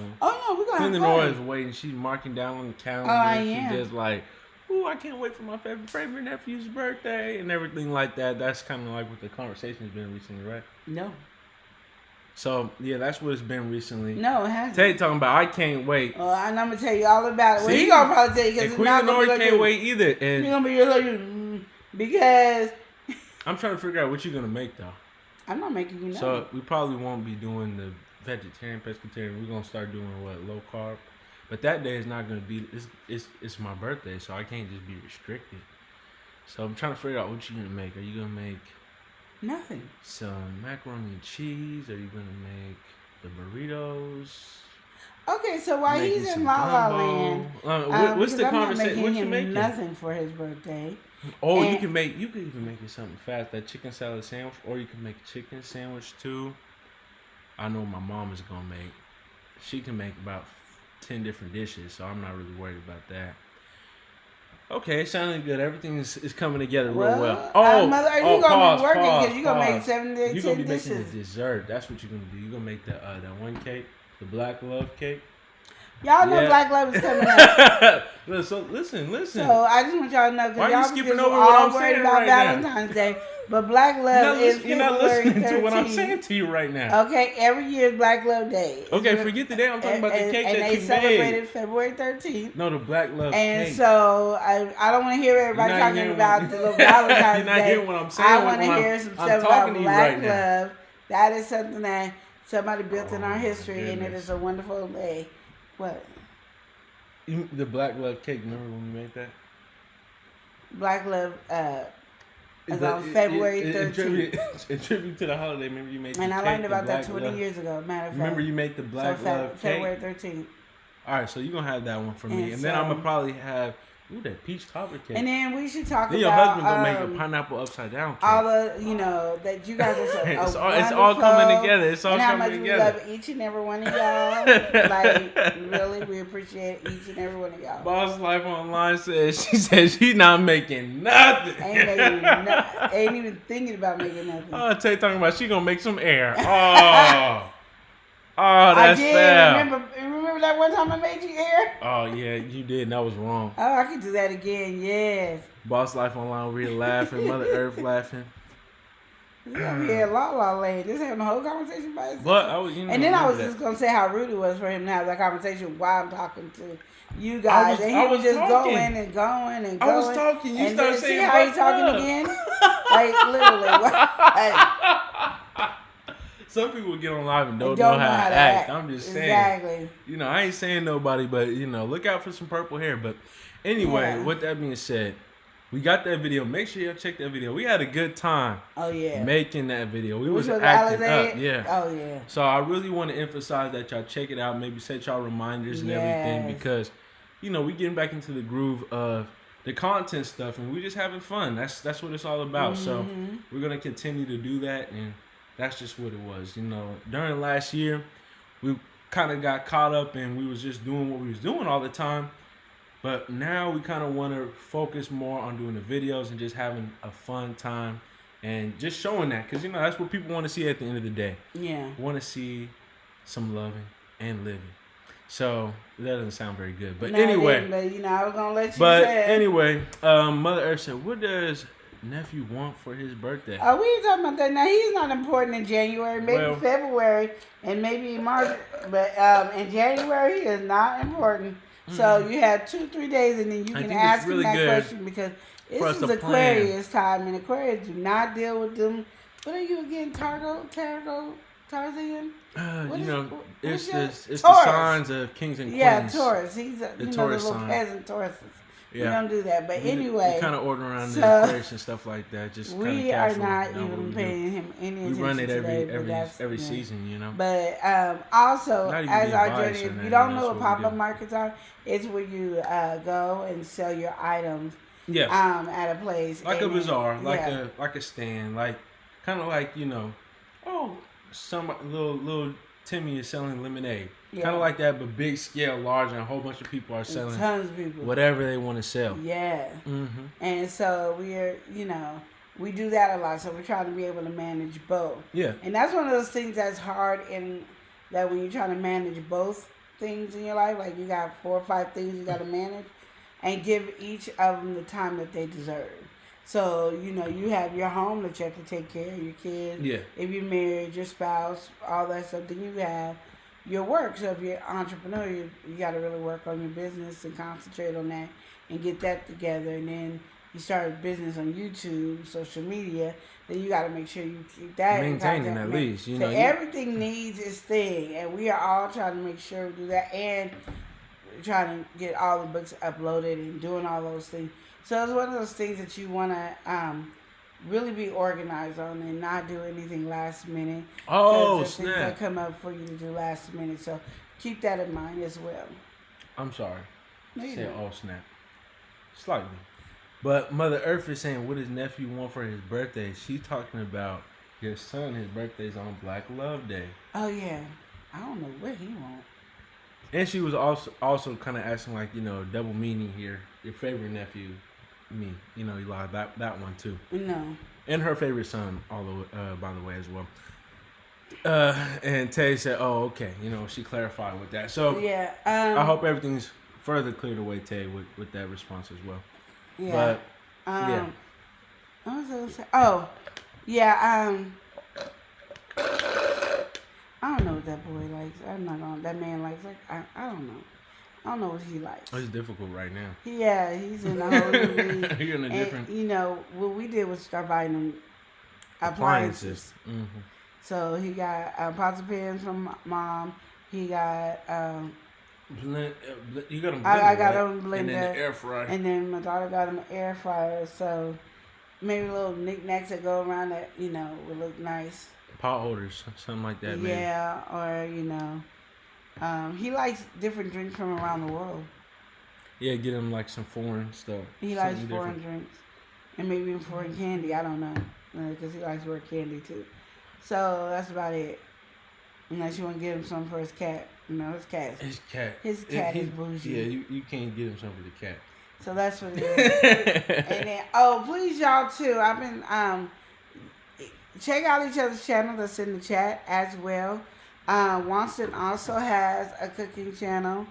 we're gonna have fun. Nora is waiting. She's marking down on the calendar. Oh, I am. She's just like, ooh, I can't wait for my favorite nephew's birthday and everything like that. That's kind of like what the conversation's been recently, right? No. So yeah, that's what it's been recently. No, it hasn't. Tay talking about I can't wait. And I'm gonna tell you all about it. Well, he gonna probably tell you because it's not gonna be like can't wait either. And he's gonna be like because I'm trying to figure out what you're gonna make though. I'm not making you know. So we probably won't be doing the vegetarian, pescatarian. We're gonna start doing low carb. But that day is not gonna be. It's my birthday, so I can't just be restricted. So I'm trying to figure out what you're gonna make. Are you gonna make nothing? Some macaroni and cheese? Are you gonna make the burritos? Okay, so while he's in La La Land, what's the conversation? What you making? Nothing for his birthday. Oh, you can even make it something fast. That chicken salad sandwich, or you can make a chicken sandwich too. I know my mom is gonna make. She can make about 10 different dishes, so I'm not really worried about that. Okay, it sounded good. Everything is coming together real Well, well. Mother Earth, you gonna be working because you gonna make 7 to You're 10 gonna be making dishes. the dessert. That's what you're gonna do. You're gonna make that one cake, the black love cake. Y'all know Yeah. Black Love is coming up. So listen. So I just want y'all to know Why because you y'all skipping was over all what I'm worried saying about right now? Valentine's Day, but Black Love is You're not February listening to what I'm 13th. saying to you right now. Okay, every year is Black Love Day. Okay, forget the day. I'm talking about the cake and that they you celebrated made. February 13th. No, the black love And cake. so I don't want to hear everybody You're not talking hearing about what- the little Valentine's You're not Day. hearing what I'm saying. I want to when hear I'm some talking stuff about to you Black right now. Love. That is something that somebody built in our history, and it goodness. is a wonderful day. What? The black love cake. Remember when we made that? Black Love is The- on February in 13th. tribute to the holiday. Remember you made the And I cake, learned the about that black 20 love- years ago, matter of fact. Remember you made the black so love cake? February 13th. All right, so you're going to have that one for me. And And then so- I'm going to probably have, that peach cobbler cake. And then we should talk Then your about husband going to make a pineapple upside down cake. all the, that you guys are so It's all coming together. It's all and how coming much together. we love each and every one of y'all. Like, really, we appreciate each and every one of y'all. Boss Life Online says, she says she's not making nothing. Ain't even thinking about making nothing. Oh, Tay talking about she going to make some air. Oh, that's I did foul. remember that one time I made you air? Oh, yeah, you did. And that was wrong. Oh, I could do that again, yes. Boss Life Online, we're laughing. Mother Earth laughing. This over here, la land. Just having a whole conversation by itself. But I was, you know, And then I was remember just gonna say how rude it was for him to have that conversation while I'm talking to you guys, and he was just talking. going and going and going. I was talking. You and started then saying, see how he's "What's talking up?" again? Like literally. Hey, Some people get on live and they don't know how to act. I'm just saying. Exactly. You know, I ain't saying nobody, but look out for some purple hair. But anyway, Yeah. with that being said, we got that video. Make sure y'all check that video. We had a good time Oh yeah. making that video. We was Which acting Alizé? up. Yeah. Oh yeah. So I really want to emphasize that y'all check it out. Maybe set y'all reminders and everything Yes. because, we getting back into the groove of the content stuff and we just having fun. That's what it's all about. So Mm-hmm. we're gonna continue to do that, and that's just what it was. During last year, we kind of got caught up and we was just doing what we was doing all the time. But now we kind of want to focus more on doing the videos and just having a fun time and just showing that because that's what people want to see at the end of the day. Yeah. Want to see some loving and living. So that doesn't sound very good, but No, it anyway. didn't, but I was gonna let you But say it. anyway, Mother Earth said, "What does nephew want for his birthday?" Oh, we ain't talking about that now. He's not important in January, maybe Well- February, and maybe March. But in January, he is not important. So you have 2-3 days, and then you I can think ask it's really him that good question because this for us is to plan. Aquarius time, and Aquarius do not deal with them. What are you again, Tarzan? What it's what's your- the Taurus. signs of kings and queens. Yeah, Taurus. He's a, The the Taurus little sign. peasant Tauruses. We Yeah. don't do that. But We anyway, kind of order around so the Aquarius and stuff like that. Just kind of we are casual. not what even we do. paying him any We attention run it today, but every that's- every yeah. season. But also, Not even as being our biased journey, or if nothing, you don't that's know what what we pop-up do. markets are, it's where you go and sell your items Yeah, at a place. like a and bazaar, then- like yeah. a stand, like kind of like some little Timmy is selling lemonade, Yeah. kind of like that, but big scale, large, and a whole bunch of people are selling Tons of people. whatever they want to sell. Yeah. hmm And so we're, we do that a lot. So we're trying to be able to manage both. Yeah, And that's one of those things that's hard that when you're trying to manage both things in your life, like you got 4 or 5 things you got to manage and give each of them the time that they deserve. So, you have your home that you have to take care of, your kids. Yeah. If you're married, your spouse, all that stuff. Then you have your work. So if you're an entrepreneur, you got to really work on your business and concentrate on that and get that together. And then you start a business on YouTube, social media, then you got to make sure you keep that in maintaining contact. at least. So everything needs its thing, and we are all trying to make sure we do that, and trying to get all the books uploaded and doing all those things. So it's one of those things that you want to really be organized on and not do anything last minute. Oh, There's things that snap! come up for you to do last minute, so keep that in mind as well. I'm sorry. No, you Said don't. oh snap, slightly. But Mother Earth is saying, what does nephew want for his birthday? She's talking about your son. His birthday's on Black Love Day. Oh yeah, I don't know what he wants. And she was also kind of asking, like, double meaning here. your favorite nephew, me. You know, Eli, that one too. No. And her favorite son, by the way, as well. And Tay said, "Oh, okay." You know, she clarified with that. So Yeah. I hope everything's further cleared away, Tay, with that response as well. Yeah. But yeah, What was I gonna say? Oh, yeah. I don't know what that boy likes. I'm not gonna. That man likes. Like, I don't know. I don't know what he likes. it's difficult right now. Yeah, he's in a whole new league. You're in a And, different you know, what we did was start buying him appliances. Mm-hmm. So he got pots and pans from mom. He got You got them. I got him a blender. And then the air fryer. And then my daughter got him an air fryer. So maybe little knickknacks that go around that, you know, would look nice. Pot holders, something like that. Maybe. Yeah, or you know, he likes different drinks from around the world. Yeah, get him like some foreign stuff. He something likes different. foreign drinks, and maybe even foreign candy. I don't know, because he likes to wear candy too. So that's about it. Unless you want to get him something for his cat. You know, his cat. His cat is bougie. Yeah, you can't get him something for the cat. So that's what it is. And then, please y'all too. I've been check out each other's channel that's in the chat as well. Wanston also has a cooking channel.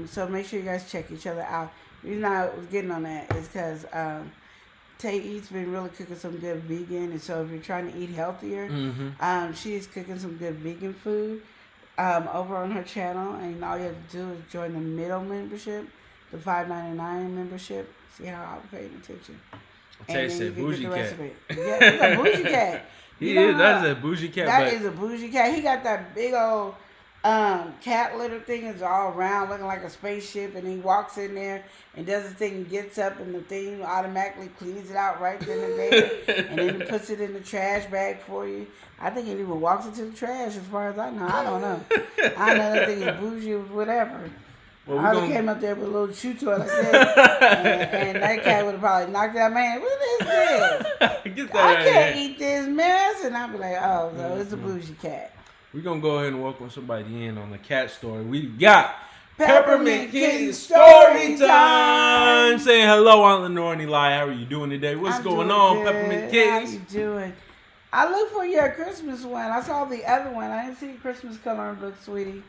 So make sure you guys check each other out. The reason I was getting on that is because Tay Eats been really cooking some good vegan, and so if you're trying to eat healthier, she's cooking some good vegan food over on her channel, and all you have to do is join the middle membership, the $5.99 membership. See how I'm paying attention. Tay said bougie cat. Yeah, he's a bougie cat. That's a bougie cat. That is a bougie cat. He got that big old cat litter thing is all round, looking like a spaceship, and he walks in there and does the thing, gets up, and the thing automatically cleans it out right then and there, and then it puts it in the trash bag for you. I think it even walks into the trash, as far as I know. I don't know. I know that thing is bougie or whatever. Well, I would have came up there with a little chew toy like that, and that cat would have probably knocked out, man, what is this? Get that I can't eat this mess. And I'd be like, oh, no, it's a bougie cat. We're going to go ahead and welcome somebody in on the cat story. We've got Peppermint Kitten Story Time. Saying hello, Aunt Lenore and Eli. How are you doing today? What's going on, good. Peppermint Kittens? How you doing? I looked for your Christmas one. I saw the other one. I didn't see Christmas coloring book, sweetie.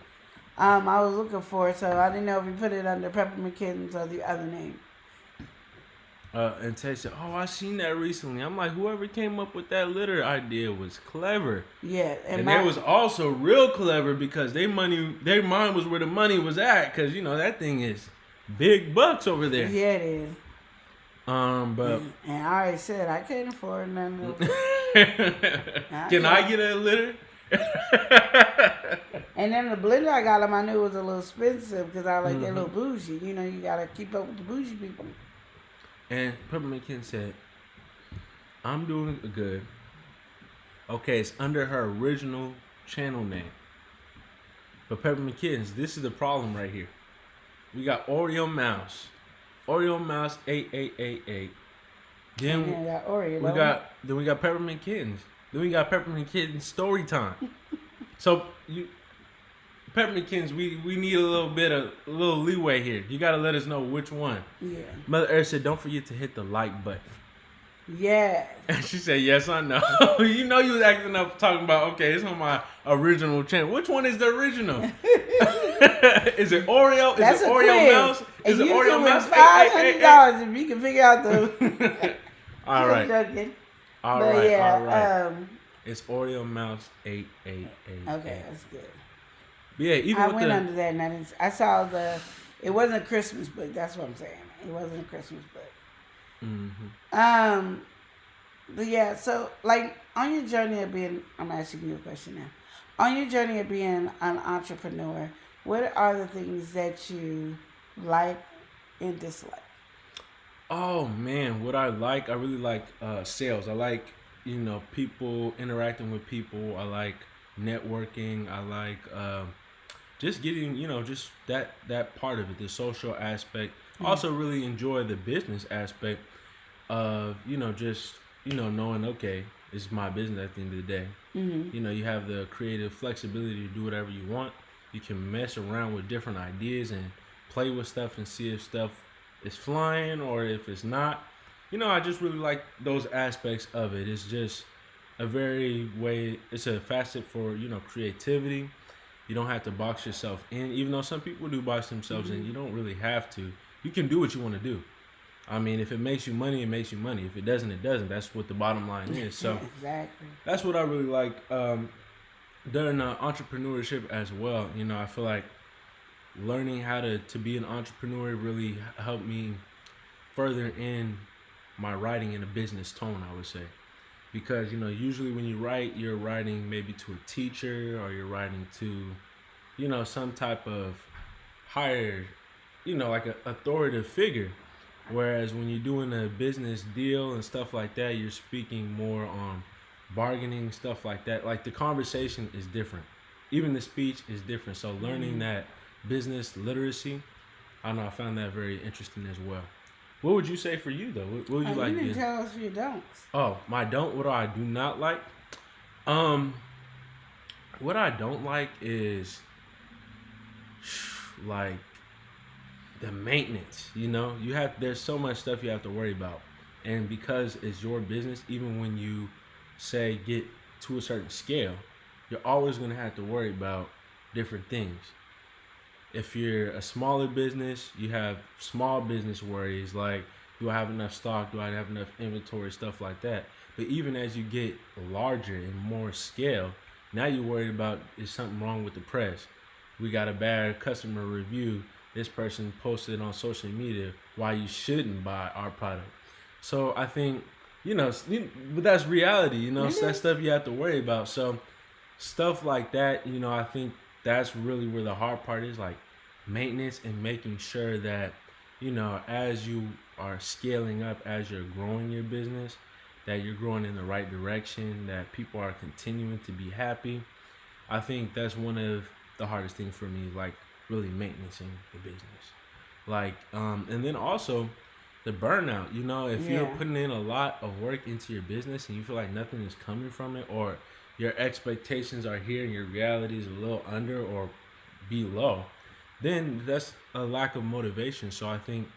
I was looking for it, so I didn't know if you put it under Peppermint Kittens or the other name. And Tay said, "Oh, I seen that recently." I'm like, whoever came up with that litter idea was clever. Yeah, and it was also real clever because their mind was where the money was at. Cause you know that thing is big bucks over there. Yeah, it is. But and I already said I can't afford none of can I get a litter? And then the blender I got him, I knew was a little expensive because I like that little bougie. You know, you gotta keep up with the bougie people. And Peppermint Kitten said, "I'm doing good." Okay, it's under her original channel name. But Peppermint Kittens, this is the problem right here. We got Oreo Mouse 8888. Then And then got Oreo. we got Peppermint Kittens. Then we got Peppermint Kittens Story Time. So Peppermint Kittens, we need a little leeway here. You gotta let us know which one. Yeah. Mother Earth said, "Don't forget to hit the like button." Yeah. And she said, "Yes, I know." You know you was acting up talking about, okay, it's on my original channel. Which one is the original? Is it Oreo? That's is it a Oreo quiz. Mouse? Is And it you Oreo can Mouse? win $500 if you can figure out the. All right. Joking. All But right. yeah, All right. It's Oreo Mouse 888. Okay, that's good. But yeah, even I with went under that and I saw it wasn't a Christmas book. That's what I'm saying. It wasn't a Christmas book. Mm-hmm. But yeah, so like on your journey of being, I'm asking you a question now. On your journey of being an entrepreneur, what are the things that you like and dislike? Oh man, what I really like sales. I like, people interacting with people. I like networking. I like just getting, just that part of it, the social aspect. I also really enjoy the business aspect of, knowing, okay, it's my business at the end of the day. Mm-hmm. You have the creative flexibility to do whatever you want. You can mess around with different ideas and play with stuff and see if stuff is flying or if it's not. I just really like those aspects of it. It's just it's a facet for, creativity. You don't have to box yourself in, even though some people do box themselves in. You don't really have to. You can do what you want to do. I mean, if it makes you money, it makes you money. If it doesn't, it doesn't. That's what the bottom line is. So exactly. That's what I really like during entrepreneurship as well. I feel like learning how to be an entrepreneur really helped me further in my writing in a business tone, I would say. Because, usually when you write, you're writing maybe to a teacher or you're writing to, some type of higher, like an authoritative figure. Whereas when you're doing a business deal and stuff like that, you're speaking more on bargaining, stuff like that. Like the conversation is different. Even the speech is different. So learning that business literacy, I found that very interesting as well. What would you say for you though? What would you like? You didn't tell us your don'ts. Oh, my don't. What I do not like? What I don't like is like the maintenance. There's so much stuff you have to worry about, and because it's your business, even when you say get to a certain scale, you're always gonna have to worry about different things. If you're a smaller business, you have small business worries like, do I have enough stock? Do I have enough inventory? Stuff like that. But even as you get larger and more scale, now you're worried about, is something wrong with the press? We got a bad customer review. This person posted on social media why you shouldn't buy our product. So I think, but that's reality, so that's stuff you have to worry about. So stuff like that, I think that's really where the hard part is, like maintenance and making sure that, as you are scaling up, as you're growing your business, that you're growing in the right direction, that people are continuing to be happy. I think that's one of the hardest things for me, like really maintaining the business. Like, and then also the burnout, if you're putting in a lot of work into your business and you feel like nothing is coming from it, or your expectations are here and your reality is a little under or below, then that's a lack of motivation. So I think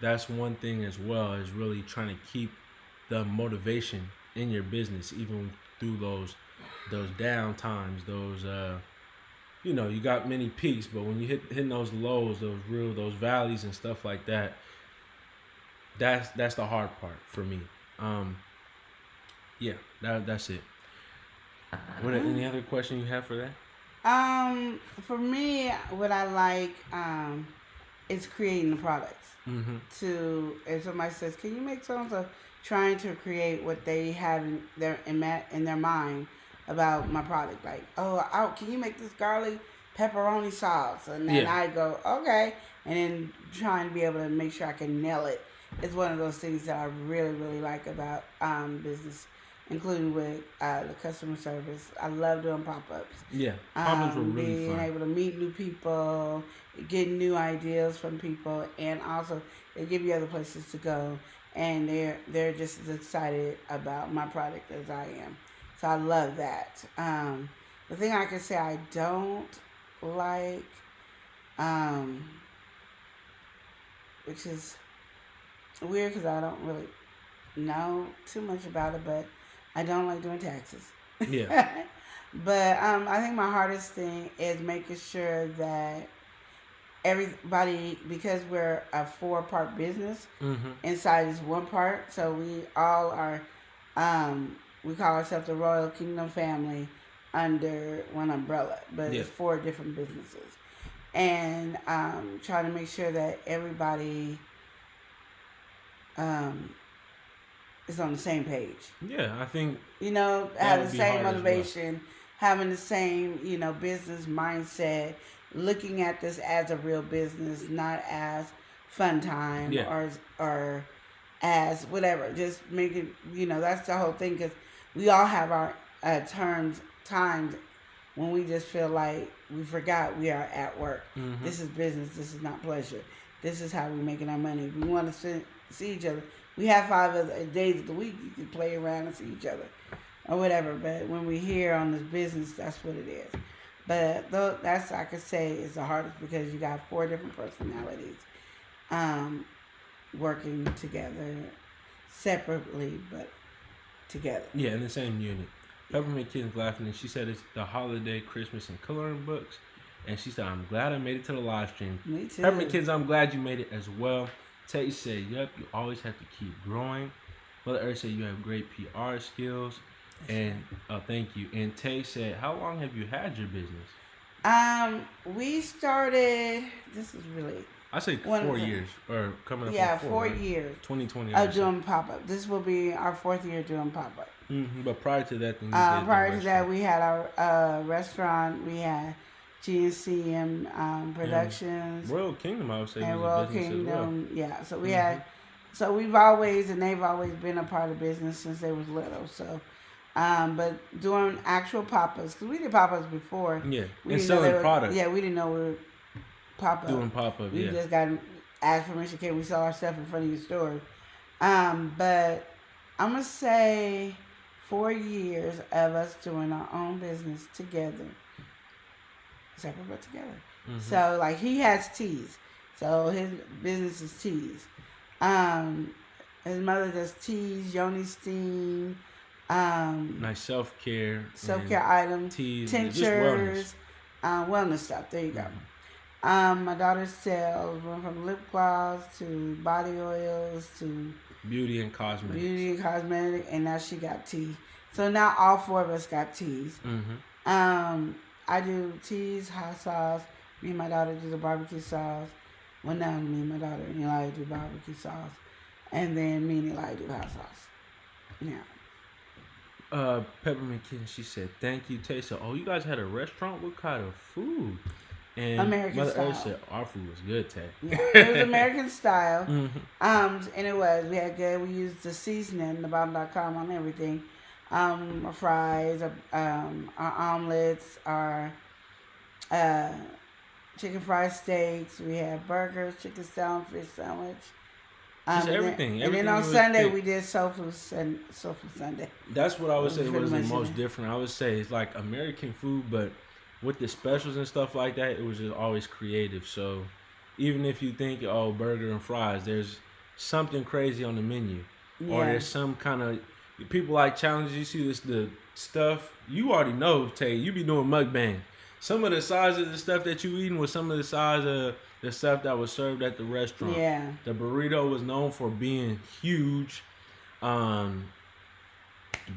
that's one thing as well, is really trying to keep the motivation in your business, even through those down times, those you got many peaks, but when you hitting those lows, those valleys and stuff like that, that's the hard part for me. That's it. Any other question you have for that? For me, what I like is creating the products. If somebody says, "Can you make so-and-so?" Trying to create what they have in their mind about my product. Like, can you make this garlic pepperoni sauce? And then I go, okay. And then trying to be able to make sure I can nail it is one of those things that I really, really like about business, including with the customer service. I love doing pop-ups. Yeah, pop-ups were really being fun. Able to meet new people, get new ideas from people, and also they give you other places to go, and they're just as excited about my product as I am. So I love that. The thing I can say I don't like, which is weird because I don't really know too much about it, but I don't like doing taxes. Yeah. But I think my hardest thing is making sure that everybody, because we're a 4-part business, inside is 1 part, so we all are, we call ourselves the Royal Kingdom family under one umbrella, but it's 4 different businesses. And trying to make sure that everybody is on the same page. Yeah, I think have the same motivation, having the same business mindset, looking at this as a real business, not as fun time or as whatever. Just making that's the whole thing, because we all have our times when we just feel like we forgot we are at work. This is business. This is not pleasure. This is how we're making our money. We want to see each other. We have 5 other days of the week you can play around and see each other or whatever. But when we're here on this business, that's what it is. But that's, I could say, is the hardest, because you got 4 different personalities. working together, separately but together. Yeah, in the same unit. Peppermint Kitten's laughing, and she said it's the holiday, Christmas, and coloring books. And she said, I'm glad I made it to the live stream. Me too. Peppermint Kids, I'm glad you made it as well. Tay said, yep, you always have to keep growing. Mother Earth said, you have great PR skills. And thank you. And Tay said, how long have you had your business? We started, this is really... I say 4 years, or coming up yeah, on 4 right? years. 2020. Doing pop-up. This will be our 4th year doing pop-up. Mm-hmm. But prior to that, then prior to that, we had our restaurant. We had GNCM Productions. Royal Kingdom, I would say, and was Royal a business Kingdom, as well. yeah. So we had, so we've always, and they've always been a part of business since they was little. So, but doing actual pop-ups, because we did pop-ups before. Yeah, we and didn't know selling products. Yeah, we didn't know we were pop-up. Doing pop-up, We yeah. just got asked permission, can we sell our stuff in front of your store? But I'm going to say 4 years of us doing our own business together. Separate but together. Mm-hmm. So, like, he has teas. So, his business is teas. His mother does teas, Yoni steam, Nice self-care. self-care items, teas, tinctures, wellness stuff. There you go. My daughter sells went from lip gloss to body oils to beauty and cosmetics. and now she got tea. So now all 4 of us got teas. Mm-hmm. I do teas, hot sauce. Me and my daughter do the barbecue sauce. Well, now me and my daughter and Eli do barbecue sauce, and then me and Eli do hot sauce. Yeah. Peppermint Kitten, she said, thank you, Tay. So, you guys had a restaurant? What kind of food? And American Mother style. Earth said, our food was good, Tay. Yeah, it was American style. Mm-hmm. And it was. We had good. We used the seasoning, 𝒮𝒾𝒶𝓁𝓈s on everything. Our fries, our omelets, our chicken fried steaks. We had burgers, chicken salad, fish sandwich. Just everything. And then on was Sunday, thick. we did soul food Sunday. That's what I would say Pretty was the much most it. different. I would say it's like American food, but with the specials and stuff like that, it was just always creative. So even if you think, burger and fries, there's something crazy on the menu. Or Yeah. there's some kind of, people like challenges. You see the stuff, you already know, Tay, you be doing mukbang. Some of the size of the stuff that you eating was some of the size of the stuff that was served at the restaurant. Yeah. The burrito was known for being huge.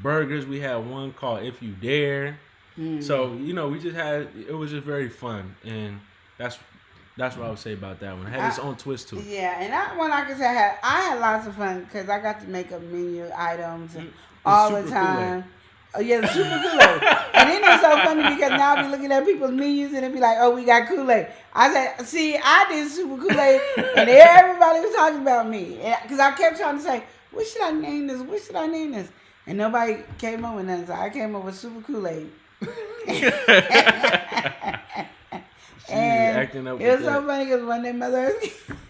Burgers, we had one called If You Dare. So, we just had, it was just very fun. And that's what I would say about that one. It had its own twist to it. Yeah, and that one I can say I had lots of fun because I got to make up menu items and all the Super time. Kool-Aid. Oh yeah, the super Kool-Aid. And then it's so funny because now I be looking at people's menus and it be like, oh, we got Kool-Aid. I said, see, I did super Kool-Aid and everybody was talking about me. Because I kept trying to say, what should I name this? What should I name this? And nobody came up with nothing. So I came up with super Kool-Aid. And acting up it was with so that. funny because when their mother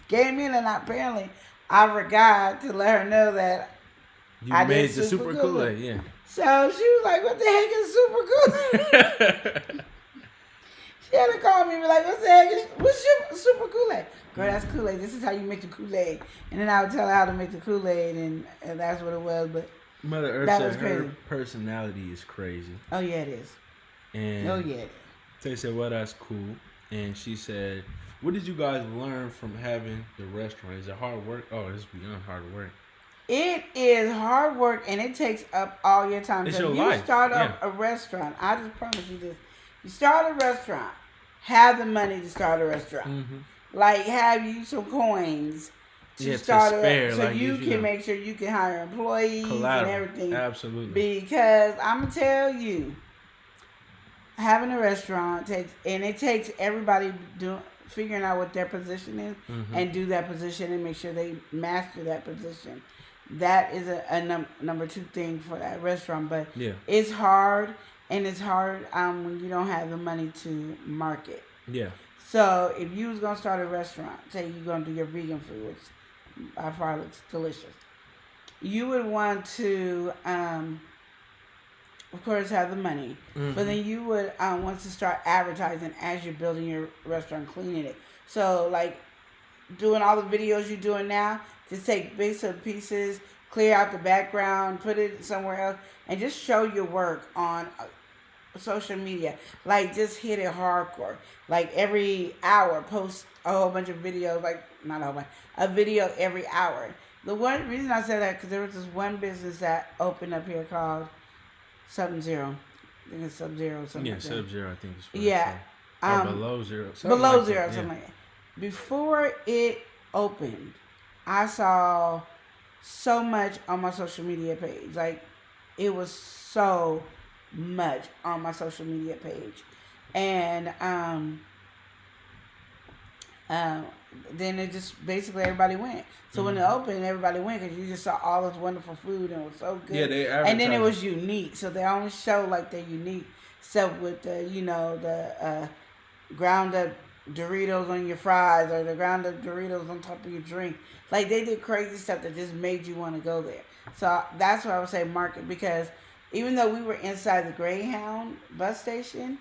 came in and apparently I forgot to let her know that You I made did the super Super Kool-Aid, yeah. so she was like, what the heck is super Kool-Aid? She had to call me and be like, what's super Kool-Aid? Girl, that's Kool-Aid. This is how you make the Kool-Aid. And then I would tell her how to make the Kool-Aid and that's what it was. But Mother Earth that said was her crazy. personality is crazy. Oh yeah, it is. And Oh yeah, it is. Tay said, well, that's cool. And she said, what did you guys learn from having the restaurant? Is it hard work? Oh, it's beyond hard work. It is hard work and it takes up all your time. It's So your you life, start up a restaurant. I just promise you this. You start a restaurant, have the money to start a restaurant. Mm-hmm. Like have you some coins to Yeah, to start spare, so like, you you can know, make sure you can hire employees Collateral. and everything. Absolutely. Because I'm gonna tell you, having a restaurant takes everybody figuring out what their position is and do that position and make sure they master that position. That is a number 2 thing for that restaurant. But Yeah. it's hard, and it's hard when you don't have the money to market. Yeah. So if you was gonna start a restaurant, say you're gonna do your vegan food, which by far looks delicious, you would want to, of course, have the money, but then you would want to start advertising as you're building your restaurant, cleaning it. So like doing all the videos you're doing now, Just take bits of pieces, clear out the background, put it somewhere else, and just show your work on social media. Like, just hit it hardcore. Like, every hour, post a whole bunch of videos. Like, not a whole bunch, a video every hour. The one reason I said that, because there was this one business that opened up here called Sub-Zero. I think it's Sub-Zero or something. Yeah, like that. Sub-Zero, I think it's what Yeah. or below zero. Below like zero, that. something like that. Before it opened, I saw so much on my social media page. Like, it was so much on my social media page. And then it just basically everybody went. So when it opened, everybody went because you just saw all this wonderful food and it was so good. Yeah, they and then it advertised. was unique. So they only show like their unique stuff with the, the ground up Doritos on your fries or the ground up Doritos on top of your drink. Like, they did crazy stuff that just made you want to go there. So that's why I would say market, because even though we were inside the Greyhound bus station,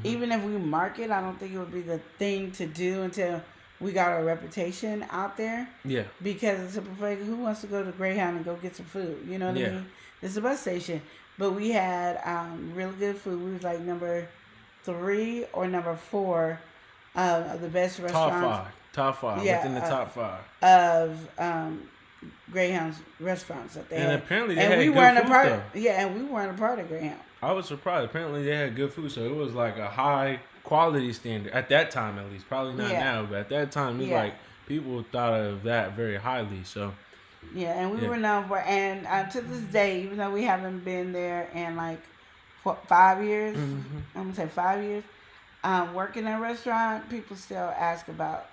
even if we market, I don't think it would be the thing to do until we got our reputation out there. Yeah. Because it's simple fact, who wants to go to Greyhound and go get some food? You know what I mean? It's a bus station. But we had really good food. We was like number 3 or number 4 of the best restaurants. Top five. Yeah, Within the top 5. Of Greyhound's restaurants that they And had. apparently they and had we good weren't a food, part. though. Yeah, and we weren't a part of Greyhound. I was surprised. Apparently they had good food, so it was like a high quality standard at that time, at least. Probably not now, but at that time, it was like people thought of that very highly. So yeah, and we were known for, and to this day, even though we haven't been there in like 5 years, I'm gonna say 5 years, working in a restaurant, people still ask about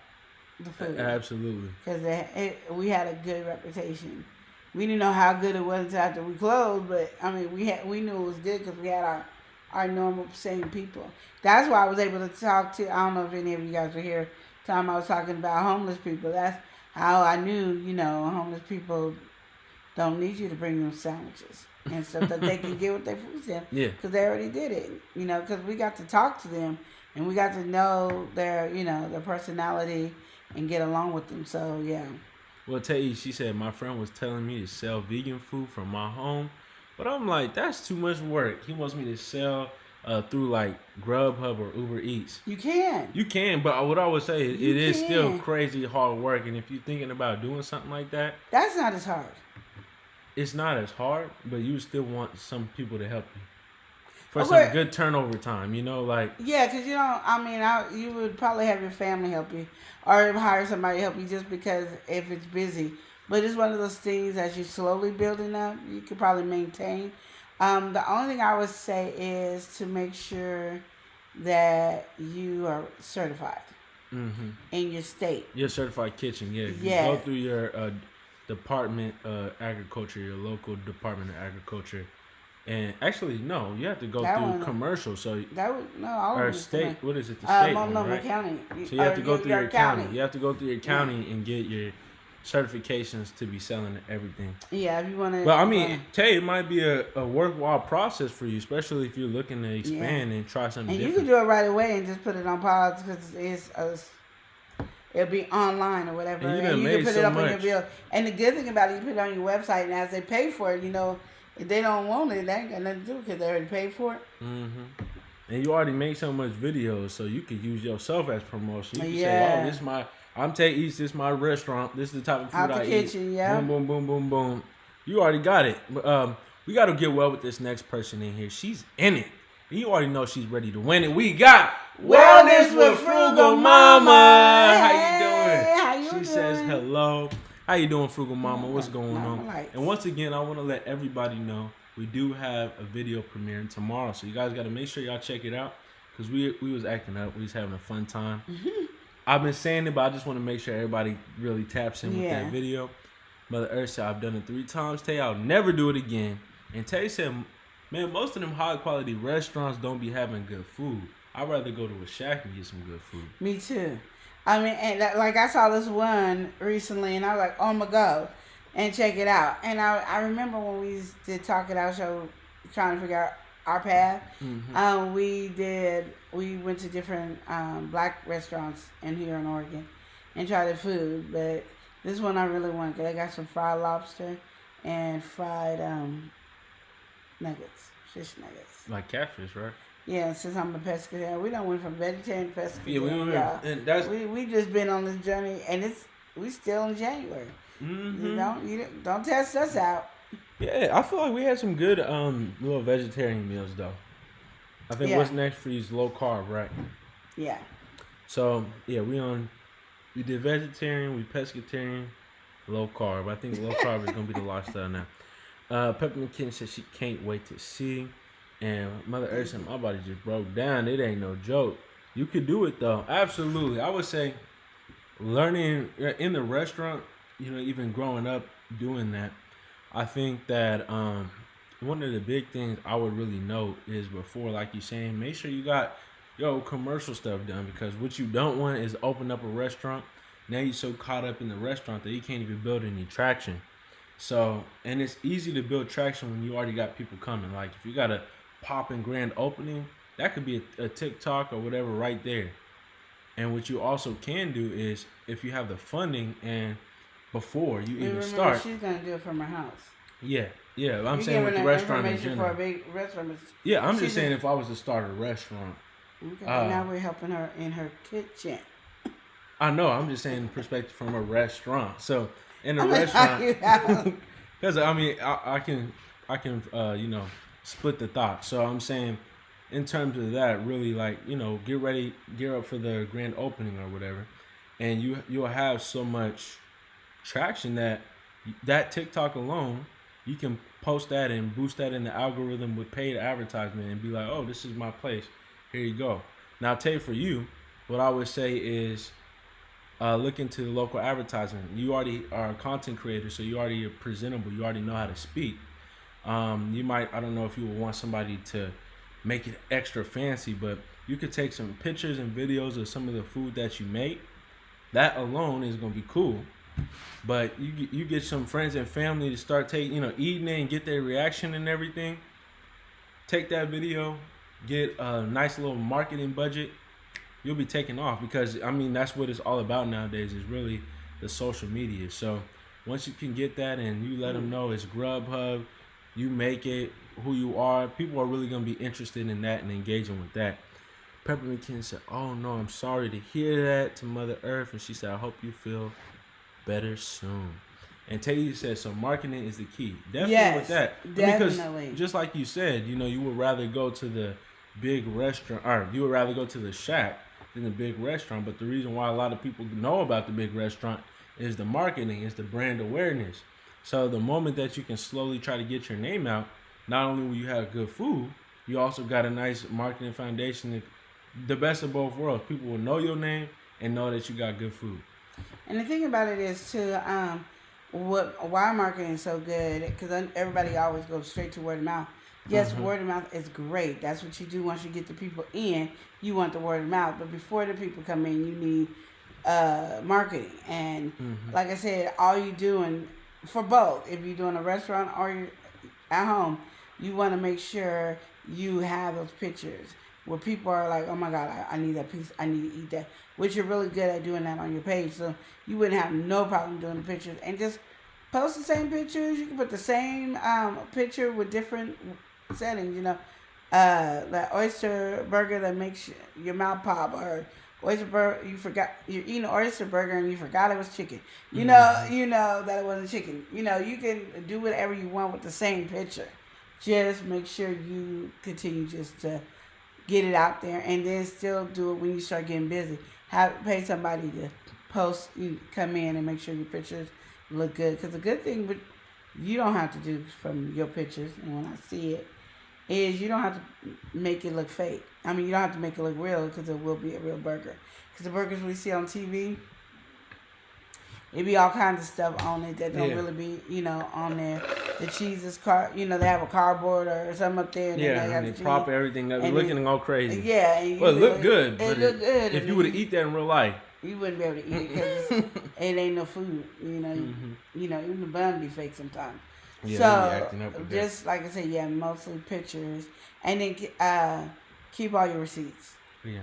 the food. Absolutely. Because we had a good reputation. We didn't know how good it was until after we closed, but I mean, we knew it was good because we had our normal same people. That's why I was able to talk to. I don't know if any of you guys were here. Time I was talking about homeless people. That's how I knew. Homeless people don't need you to bring them sandwiches and stuff that they can get with their food stamps. Yeah. Because they already did it. Because we got to talk to them and we got to know their personality and get along with them. So yeah. Well, Tay, she said, my friend was telling me to sell vegan food from my home. But I'm like, that's too much work. He wants me to sell through like Grubhub or Uber Eats. You can. You can, but what I would say is You it is still can. crazy hard work. And if you're thinking about doing something like that, That's not as hard. it's not as hard, but you still want some people to help you. For Okay. some good turnover time, like... Yeah, because you would probably have your family help you or hire somebody to help you just because if it's busy. But it's one of those things as you're slowly building up, you could probably maintain. The only thing I would say is to make sure that you are certified in your state. Your certified kitchen, yeah. Yeah. You go through your Department of Agriculture, your local Department of Agriculture. And actually, no, you have to go That through one- commercial. So, All or of state, what is it? The state one, no, right? county. So you have to go through your county. county. You have to go through your county and get your certifications to be selling everything. Yeah, if you want to. But I mean, Tay, it might be a worthwhile process for you, especially if you're looking to expand and try something and you different. can do it right away and just put it on pause because it'll be online or whatever, And you and done you made can put so it up on your much. bill. And the good thing about it, you put it on your website, and as they pay for it, if they don't want it, they ain't got nothing to do because they already paid for it. And you already make so much videos, so you could use yourself as promotion. You can say, Yeah. "Oh, this is I'm Tay Eats. This is my restaurant. This is the type of food Out the I kitchen, eat." yeah. Boom, boom, boom, boom, boom. You already got it. But we got to get well with this next person in here. She's in it. You already know she's ready to win it. We got Wellness with Frugal Mama. How you doing? How you She doing? says hello. How you doing, Frugal Mama? What's going Normal on? lights. And once again, I want to let everybody know we do have a video premiering tomorrow, so you guys got to make sure y'all check it out because we was acting up. We was having a fun time. I've been saying it, but I just want to make sure everybody really taps in with that video. Mother Earth said, I've done it 3 times. Tay, I'll never do it again. And Tay said, man, most of them high quality restaurants don't be having good food. I'd rather go to a shack and get some good food. Me too. I mean, and like I saw this one recently, and I was like, "Oh my god!" and check it out. And I remember when we did Talk It Out show, trying to figure out our path. We went to different black restaurants in here in Oregon and tried the food, but This one I really want. They got some fried lobster and fried nuggets, fish nuggets. Like catfish, right? Yeah, since I'm a pescatarian, we don't went from vegetarian to pescatarian. Yeah, we went, and that's we just been on this journey, and we still in January. You don't test us out. Yeah, I feel like we had some good little vegetarian meals though. I think what's next for you is low carb, right? Yeah. So yeah, we did vegetarian, we pescatarian, low carb. I think low carb is gonna be the lifestyle now. Peppermint Kitten said she can't wait to see. And Mother Earth said my body just broke down. It ain't no joke. You could do it though. Absolutely. I would say learning in the restaurant, even growing up doing that, I think that one of the big things I would really note is before, like you're saying, make sure you got commercial stuff done, because what you don't want is open up a restaurant. Now you're so caught up in the restaurant that you can't even build any traction. So, and it's easy to build traction when you already got people coming. Like if you got a popping grand opening, that could be a TikTok or whatever right there. And what you also can do is, if you have the funding and before you even start, she's gonna do it from her house. Yeah. I'm saying with the restaurant in general. For a big restaurant. Yeah, I'm just saying if I was to start a restaurant. Okay, now we're helping her in her kitchen. I know. I'm just saying perspective from a restaurant. So in a restaurant, because I can split the thought. So I'm saying in terms of that, really gear up for the grand opening or whatever, and you'll have so much traction that TikTok alone, you can post that and boost that in the algorithm with paid advertisement and be like, oh, this is my place. Here you go. Now, I'll tell you, for you, what I would say is look into the local advertisement. You already are a content creator, so you already are presentable. You already know how to speak. You might, I don't know if you would want somebody to make it extra fancy, but you could take some pictures and videos of some of the food that you make. That alone is going to be cool. But you get some friends and family to start eating it and get their reaction and everything. Take that video, get a nice little marketing budget. You'll be taking off, because that's what it's all about nowadays, is really the social media. So once you can get that and you let them know it's Grubhub, you make it who you are, people are really going to be interested in that and engaging with that. Peppermint Kitten said, oh no, I'm sorry to hear that, to Mother Earth. And she said, I hope you feel better soon. And Teddy said, so marketing is the key. Definitely with that. Definitely. Because just like you said, you would rather go to the big restaurant, or you would rather go to the shack than the big restaurant. But the reason why a lot of people know about the big restaurant is the marketing, is the brand awareness. So the moment that you can slowly try to get your name out, not only will you have good food, you also got a nice marketing foundation. The best of both worlds. People will know your name and know that you got good food. And the thing about it is too, why marketing is so good, because everybody always goes straight to word of mouth. Yes, word of mouth is great. That's what you do once you get the people in. You want the word of mouth, but before the people come in, you need marketing. And like I said, all you doing for both, if you're doing a restaurant or you're at home, you want to make sure you have those pictures where people are like, oh my God, I need that piece, I need to eat that, which you're really good at doing that on your page. So you wouldn't have no problem doing the pictures, and just post the same pictures. You can put the same picture with different settings, that oyster burger that makes your mouth pop, or oyster burger, you're eating an oyster burger and you forgot it was chicken. You know that it wasn't chicken. You can do whatever you want with the same picture. Just make sure you continue just to get it out there, and then still do it when you start getting busy. Pay somebody to post, come in and make sure your pictures look good. Because the good thing, but you don't have to do from your pictures, and when I see it, is you don't have to make it look fake. You don't have to make it look real, because it will be a real burger. Because the burgers we see on TV, it be all kinds of stuff on it that don't really be, on there. The cheese is they have a cardboard or something up there. And they prop everything up, looking all crazy. Yeah. Well, it looked good. It looked good. If you would have eat that in real life, you wouldn't be able to eat it, because it ain't no food. Even the bun be fake sometimes. Yeah, so just like I said, mostly pictures, and then keep all your receipts. Yeah.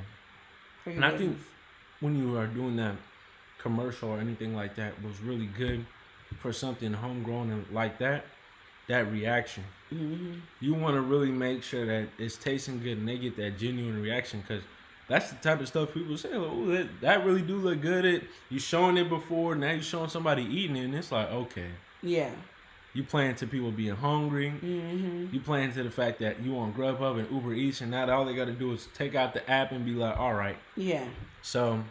For your and business. I think when you are doing that commercial or anything like that was really good for something homegrown and like that reaction. You want to really make sure that it's tasting good and they get that genuine reaction, because that's the type of stuff people say, oh, that really do look good. You showing it before, now you showing somebody eating it, and it's like, okay. Yeah. You playing to people being hungry. You playing to the fact that you on Grubhub and Uber Eats, and now all they got to do is take out the app and be like, all right. Yeah. So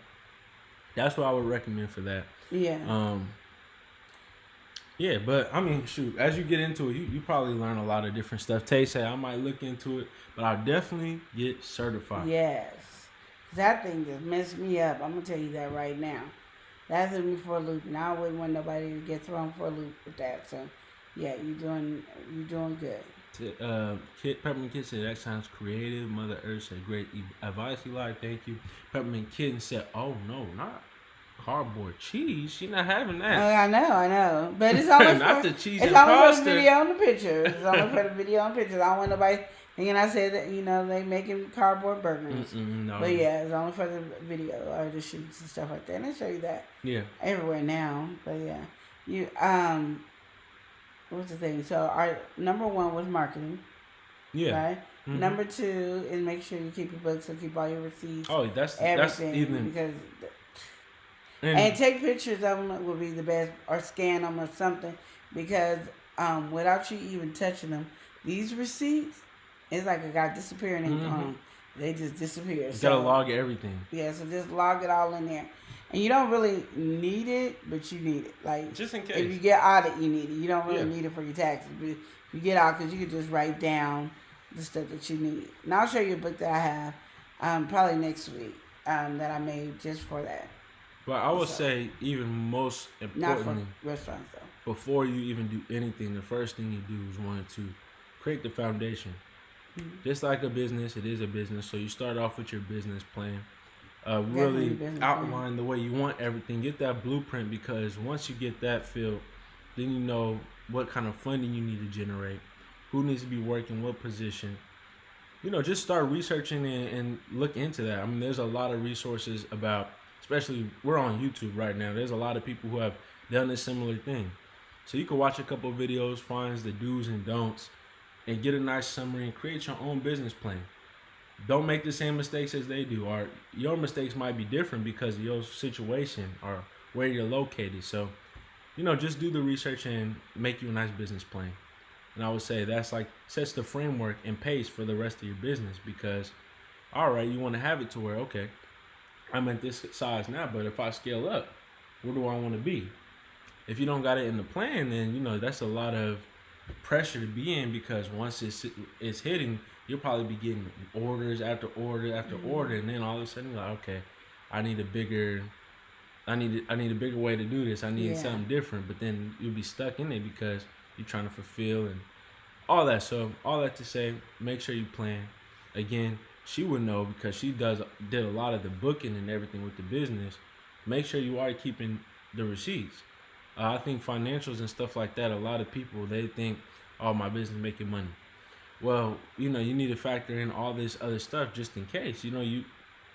that's what I would recommend for that. Yeah. Yeah, but I mean, shoot, as you get into it, you probably learn a lot of different stuff. Tay said I might look into it, but I'll definitely get certified. Yes. That thing just messed me up. I'm going to tell you that right now. That threw me for a loop, and I wouldn't want nobody to get thrown for a loop with that. So, yeah, you're doing good. Peppermint Kitten said that sounds creative. Mother Earth said great advice, Eli. Thank you. Peppermint Kitten said, oh no, not cardboard cheese. She not having that. Oh, I know. But it's only not for the cheese it's and only pasta. for the video on the picture. It's only for the video on pictures. I don't want nobody thinking I said that, they making cardboard burgers. No. But yeah, it's only for the video or the shoots and stuff like that. And they show you that everywhere now. But yeah, what's the thing? So our number 1 was marketing. Yeah. Right. Number 2 is make sure you keep your books and keep all your receipts. Oh, that's even because. And take pictures of them would be the best, or scan them or something, because without you even touching them, these receipts, it's like a guy disappearing in them. They just disappear. You gotta log everything. Yeah, so just log it all in there. And you don't really need it, but you need it. Like, just in case. If you get audit, you need it. You don't really need it for your taxes. But if you get out, because you can just write down the stuff that you need. And I'll show you a book that I have probably next week that I made just for that. But I would say even most importantly, not for restaurants though. Before you even do anything, the first thing you do is want to create the foundation. Just like a business, it is a business. So you start off with your business plan. Really outline the way you want everything. Get that blueprint, because once you get that filled, then you know what kind of funding you need to generate, who needs to be working, what position. Just start researching and look into that. I mean, there's a lot of resources about. Especially, we're on YouTube right now. There's a lot of people who have done a similar thing. So you can watch a couple of videos, find the do's and don'ts, and get a nice summary and create your own business plan. Don't make the same mistakes as they do, or your mistakes might be different because of your situation or where you're located. So, just do the research and make you a nice business plan. And I would say that's like sets the framework and pace for the rest of your business, because, all right, you want to have it to where, okay, I'm at this size now, but if I scale up, where do I want to be? If you don't got it in the plan, then, that's a lot of pressure to be in, because once it's hitting, you'll probably be getting orders after order after order. And then all of a sudden you're like, okay, I need a bigger way to do this. I need something different. But then you'll be stuck in it because you're trying to fulfill and all that. So all that to say, make sure you plan. Again, she would know because she did a lot of the booking and everything with the business. Make sure you are keeping the receipts. I think financials and stuff like that, a lot of people, they think, oh, my business making money. Well, you need to factor in all this other stuff just in case.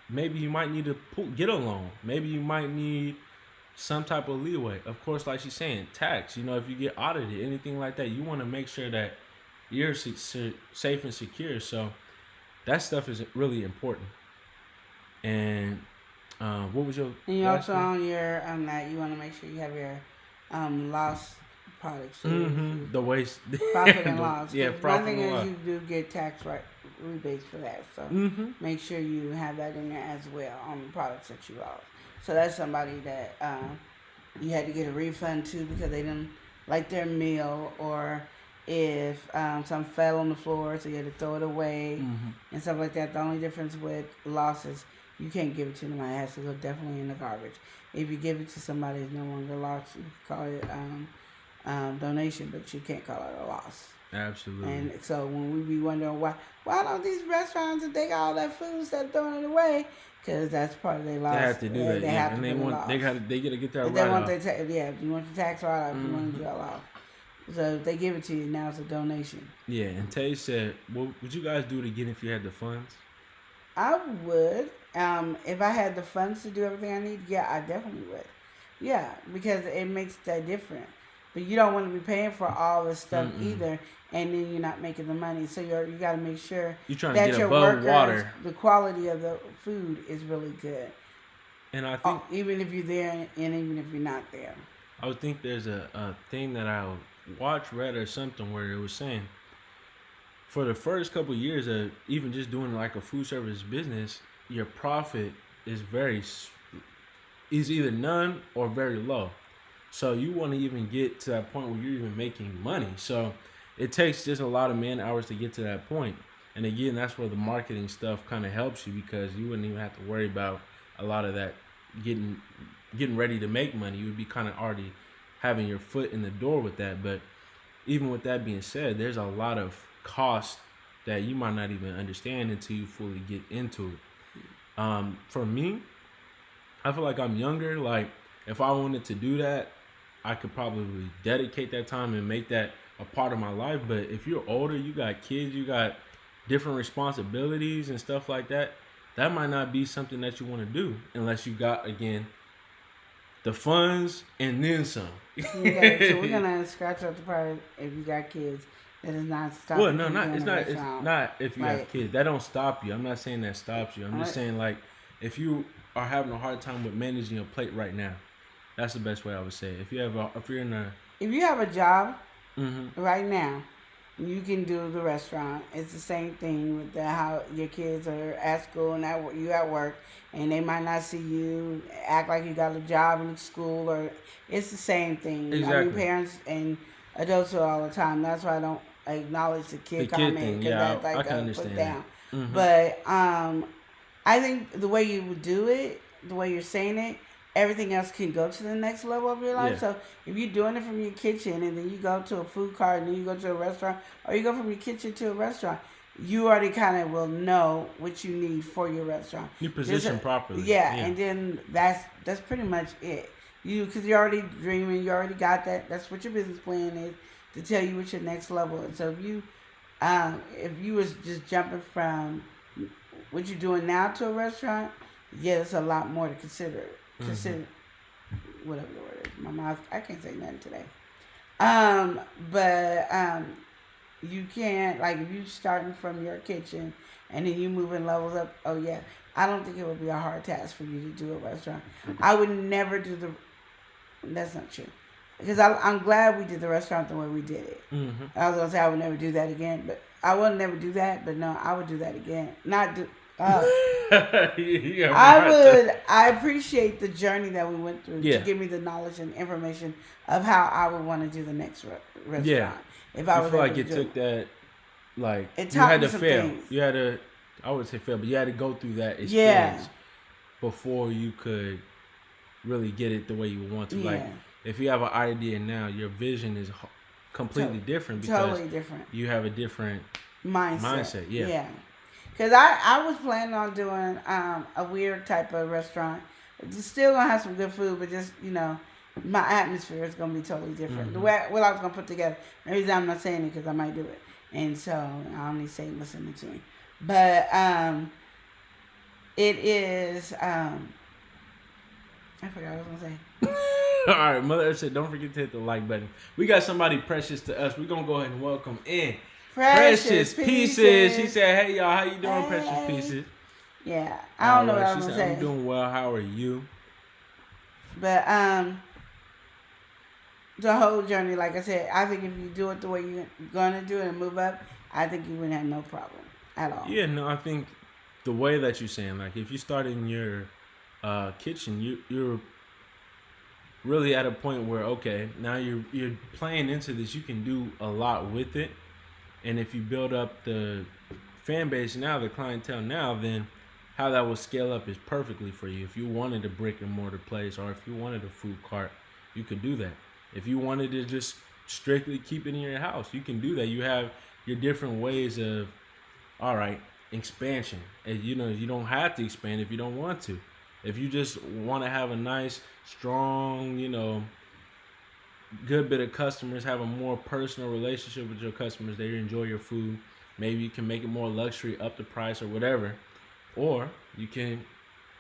Maybe you might need to get a loan. Maybe you might need some type of leeway. Of course, like she's saying, tax. If you get audited, anything like that, you want to make sure that you're safe and secure. So that stuff is really important. And what was your? And you also on your that you want to make sure you have your loss products. The waste, profit and loss. Yeah, profit and loss. One thing is you do get tax rebates for that, so make sure you have that in there as well on the products that you lost. So that's somebody that you had to get a refund to because they didn't like their meal, or if some fell on the floor, so you had to throw it away and stuff like that. The only difference with losses, you can't give it to them. It has to go definitely in the garbage. If you give it to somebody, it's no longer a loss. You can call it donation, but you can't call it a loss. Absolutely. And so when we be wondering why don't these restaurants, if they got all that food, start throwing it away? Because that's part of their loss. They have to do that. They have and to they gotta get that if right they want off. if you want your tax write-off, you want to do all off. So if they give it to you, now it's a donation. Yeah, and Tay said, what would you guys do it again if you had the funds? I would. If I had the funds to do everything I need, yeah, I definitely would. Yeah, because it makes that different. But you don't want to be paying for all this stuff either, and then you're not making the money. So you got to make sure You're trying to that get your above workers, water. the quality of the food is really good. And I think Even if you're there and even if you're not there. I would think there's a thing that I watched, read, or something where it was saying for the first couple of years of even just doing like a food service business, your profit is is either none or very low. So you want to even get to that point where you're even making money. So it takes just a lot of man hours to get to that point. And again, that's where the marketing stuff kind of helps you, because you wouldn't even have to worry about a lot of that getting ready to make money. You would be kind of already having your foot in the door with that. But even with that being said, there's a lot of cost that you might not even understand until you fully get into it. For me, I feel like I'm younger. Like if I wanted to do that, I could probably dedicate that time and make that a part of my life. But if you're older, you got kids, you got different responsibilities and stuff like that, that might not be something that you want to do unless you got, again, the funds and then some. Okay, so we're gonna scratch out the part if you got kids. That is not stopping. Well, no, it's not if you Right. have kids. That don't stop you. I'm not saying that stops you. I'm just Right. saying, like, if you are having a hard time with managing your plate right now, that's the best way I would say it. If you're in a If you have a job mm-hmm. right now, you can do the restaurant. It's the same thing with how your kids are at school and you at work, and they might not see you act like you got a job in school, or it's the same thing. Exactly. I mean, parents and adults do it all the time. That's why I don't acknowledge the kid thing, comment, yeah, that's like I can put understand down. that. Mm-hmm. But I think the way you would do it, the way you're saying it, everything else can go to the next level of your life. Yeah. So if you're doing it from your kitchen and then you go to a food cart and then you go to a restaurant, or you go from your kitchen to a restaurant, you already kind of will know what you need for your restaurant. You position properly. Yeah, and then that's pretty much it. Because you're already dreaming, you already got that. That's what your business plan is, to tell you what your next level is. So if you was just jumping from what you're doing now to a restaurant, yeah, there's a lot more to consider. Consider whatever the word is. My mouth, I can't say nothing today. But you can't, like, if you starting from your kitchen and then you moving levels up. Oh yeah, I don't think it would be a hard task for you to do a restaurant. I would never do that's not true. Because I'm glad we did the restaurant the way we did it. Mm-hmm. I was going to say I would never do that again, but I would never do that. But no, I would do that again. Not do. Yeah, I appreciate the journey that we went through to give me the knowledge and information of how I would want to do the next restaurant. Yeah. If I was feel able like to it do took that, like, it you had taught me to some fail. things. You had to, I would say fail, but you had to go through that experience Yeah. before you could really get it the way you want to. Yeah. Like, if you have an idea now, your vision is completely different because Totally different you have a different mindset. Yeah. Because I was planning on doing a weird type of restaurant. It's still gonna have some good food, but just, my atmosphere is gonna be totally different. The way what I was gonna put together. The reason I'm not saying it because I might do it, and so I don't need Satan listening to me. But it is. I forgot what I was gonna say. All right, Mother Earth said, don't forget to hit the like button. We got somebody precious to us. We're going to go ahead and welcome in Precious Pieces. She said, hey, y'all, how you doing, Hey. Precious Pieces? Yeah, I don't know what I She was said, gonna say. I'm doing well. How are you? But the whole journey, like I said, I think if you do it the way you're gonna do it and move up, I think you wouldn't have no problem at all. Yeah, no, I think the way that you're saying, like, if you start in your kitchen, you're really at a point where, okay, now you're playing into this. You can do a lot with it. And if you build up the fan base now, the clientele now, then how that will scale up is perfectly for you. If you wanted a brick and mortar place, or if you wanted a food cart, you could do that. If you wanted to just strictly keep it in your house, you can do that. You have your different ways of, all right, expansion. And you don't have to expand if you don't want to. If you just want to have a nice, strong, good bit of customers, have a more personal relationship with your customers, they enjoy your food. Maybe you can make it more luxury, up the price or whatever. Or you can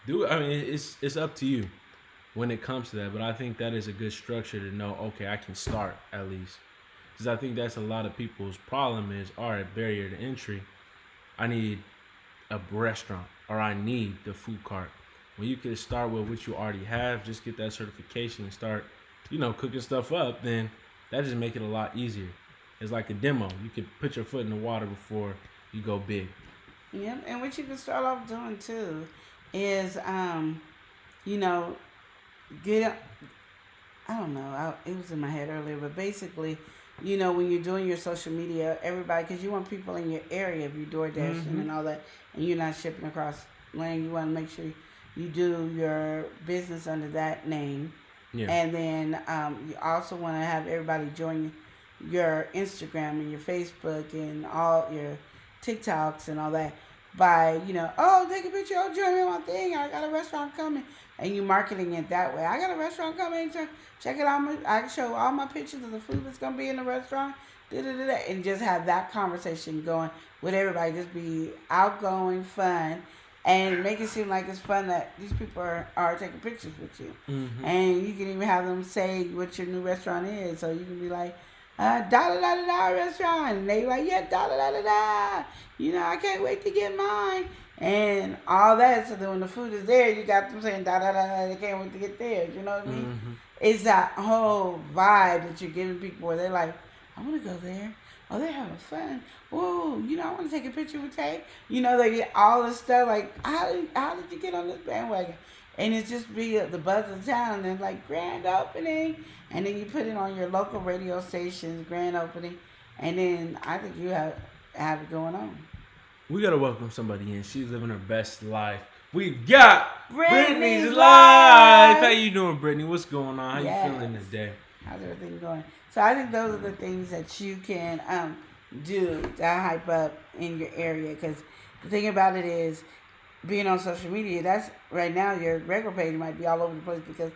do it. I mean, it's up to you. when it comes to that. But I think that is a good structure to know, okay, I can start at least. Because I think that's a lot of people's problem is, all right, barrier to entry. I need a restaurant or I need the food cart. When you can start with what you already have, just get that certification and start, cooking stuff up, then that just make it a lot easier. It's like a demo. You can put your foot in the water before you go big. Yeah, and what you can start off doing too is, get. I don't know. It was in my head earlier, but basically, when you're doing your social media, everybody, because you want people in your area, if you're door dashing and all that, and you're not shipping across land, you want to make sure you do your business under that name. Yeah. And then you also want to have everybody join your Instagram and your Facebook and all your TikToks and all that by, take a picture, join me on my thing, I got a restaurant coming. And you marketing it that way. I got a restaurant coming, check it out. I can show all my pictures of the food that's going to be in the restaurant, and just have that conversation going with everybody. Just be outgoing, fun, and make it seem like it's fun that these people are taking pictures with you. Mm-hmm. And you can even have them say what your new restaurant is. So you can be like, da-da-da-da-da restaurant. And they like, yeah, da-da-da-da-da. I can't wait to get mine. And all that. So then when the food is there, you got them saying, da-da-da-da, they can't wait to get theirs. You know what I mean? Mm-hmm. It's that whole vibe that you're giving people where they're like, I want to go there. Oh, they're having fun. Whoa, I want to take a picture with Tay. They get all this stuff like, how did you get on this bandwagon? And it's just be the buzz of town and like grand opening. And then you put it on your local radio stations, grand opening. And then I think you have it going on. We got to welcome somebody in. She's living her best life. We've got Brittany's live. How you doing, Brittany? What's going on? How you feeling today? How's everything going? So I think those are the things that you can do to hype up in your area. Because the thing about it is, being on social media, that's right now your regular page might be all over the place because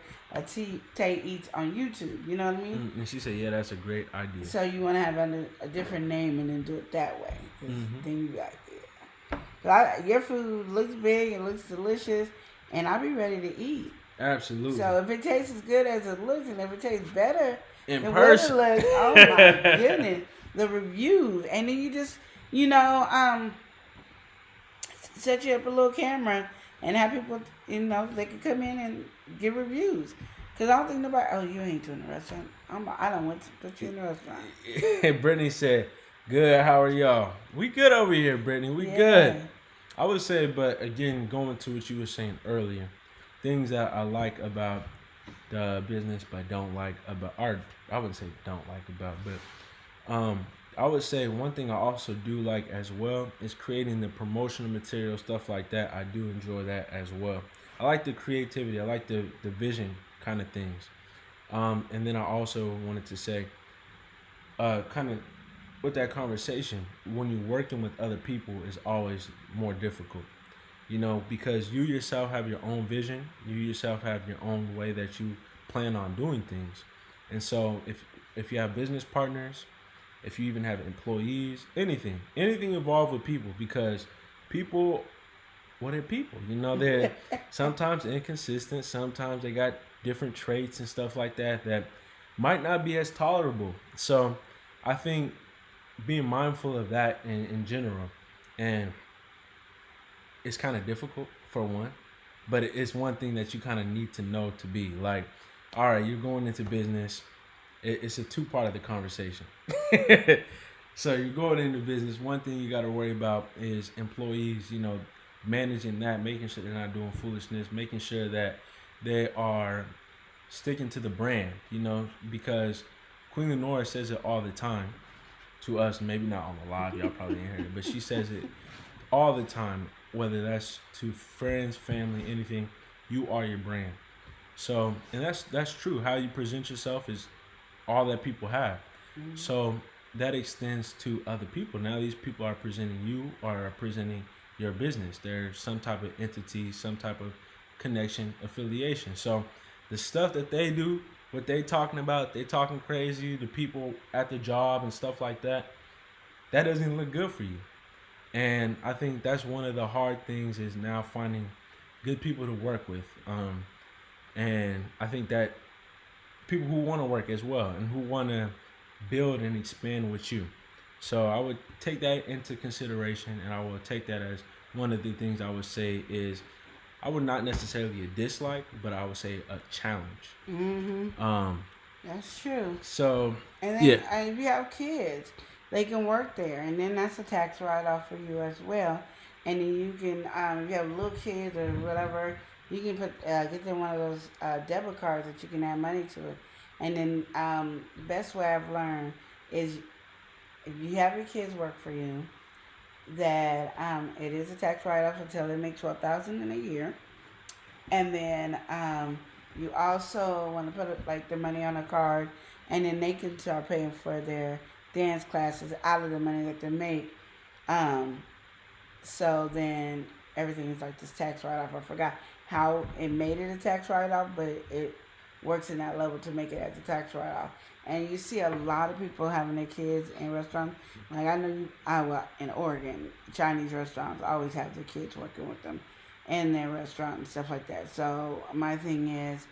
Tay eats on YouTube. You know what I mean? And she said, yeah, that's a great idea. So you want to have under a different name and then do it that way. Then you be like, your food looks big, it looks delicious, and I'll be ready to eat. Absolutely. So if it tastes as good as it looks, and if it tastes better in person, what it looks, oh my goodness, the reviews, and then you just, set you up a little camera and have people, they can come in and give reviews. Because I don't think nobody, you ain't doing the restaurant. I don't want to put you in the restaurant. Brittany said, good, how are y'all? We good over here, Brittany. We good. I would say, but again, going to what you were saying earlier, things that I like about the business but don't like about, or I wouldn't say don't like about, but I would say one thing I also do like as well is creating the promotional material, stuff like that. I do enjoy that as well. I like the creativity. I like the vision kind of things. And then I also wanted to say, kind of with that conversation, when you're working with other people is always more difficult, because you yourself have your own vision. You yourself have your own way that you plan on doing things. And so if you have business partners, if you even have employees, anything involved with people, because people, what are people? They're sometimes inconsistent. Sometimes they got different traits and stuff like that might not be as tolerable. So I think being mindful of that in general, and it's kind of difficult for one, but it's one thing that you kind of need to know to be like, all right, you're going into business. It's a two-part of the conversation. So you're going into business. One thing you got to worry about is employees, managing that, making sure they're not doing foolishness, making sure that they are sticking to the brand, because Queen Lenora says it all the time to us, maybe not on the live, y'all probably ain't heard it, but she says it all the time, whether that's to friends, family, anything, you are your brand. So, and that's true. How you present yourself is all that people have. Mm-hmm. So that extends to other people. Now these people are presenting you or are presenting your business. There's some type of entity, some type of connection, affiliation. So the stuff that they do, what they talking about, they talking crazy, the people at the job and stuff like that, that doesn't look good for you. And I think that's one of the hard things is now finding good people to work with. And I think that people who want to work as well and who want to build and expand with you. So I would take that into consideration, and I will take that as one of the things I would say is I would not necessarily a dislike, but I would say a challenge. That's true. So And then yeah, if you have kids, they can work there, and then that's a tax write-off for you as well. And then you can, if you have little kids or whatever, you can get them one of those debit cards that you can add money to it. And then the best way I've learned is if you have your kids work for you, that it is a tax write-off until they make $12,000 in a year. And then you also want to put like the money on a card, and then they can start paying for their dance classes out of the money that they make. So then everything is like this tax write-off. I forgot how it made it a tax write-off, but it works in that level to make it as a tax write-off. And you see a lot of people having their kids in restaurants. Like I know in Oregon, Chinese restaurants always have their kids working with them in their restaurant and stuff like that. So my thing is,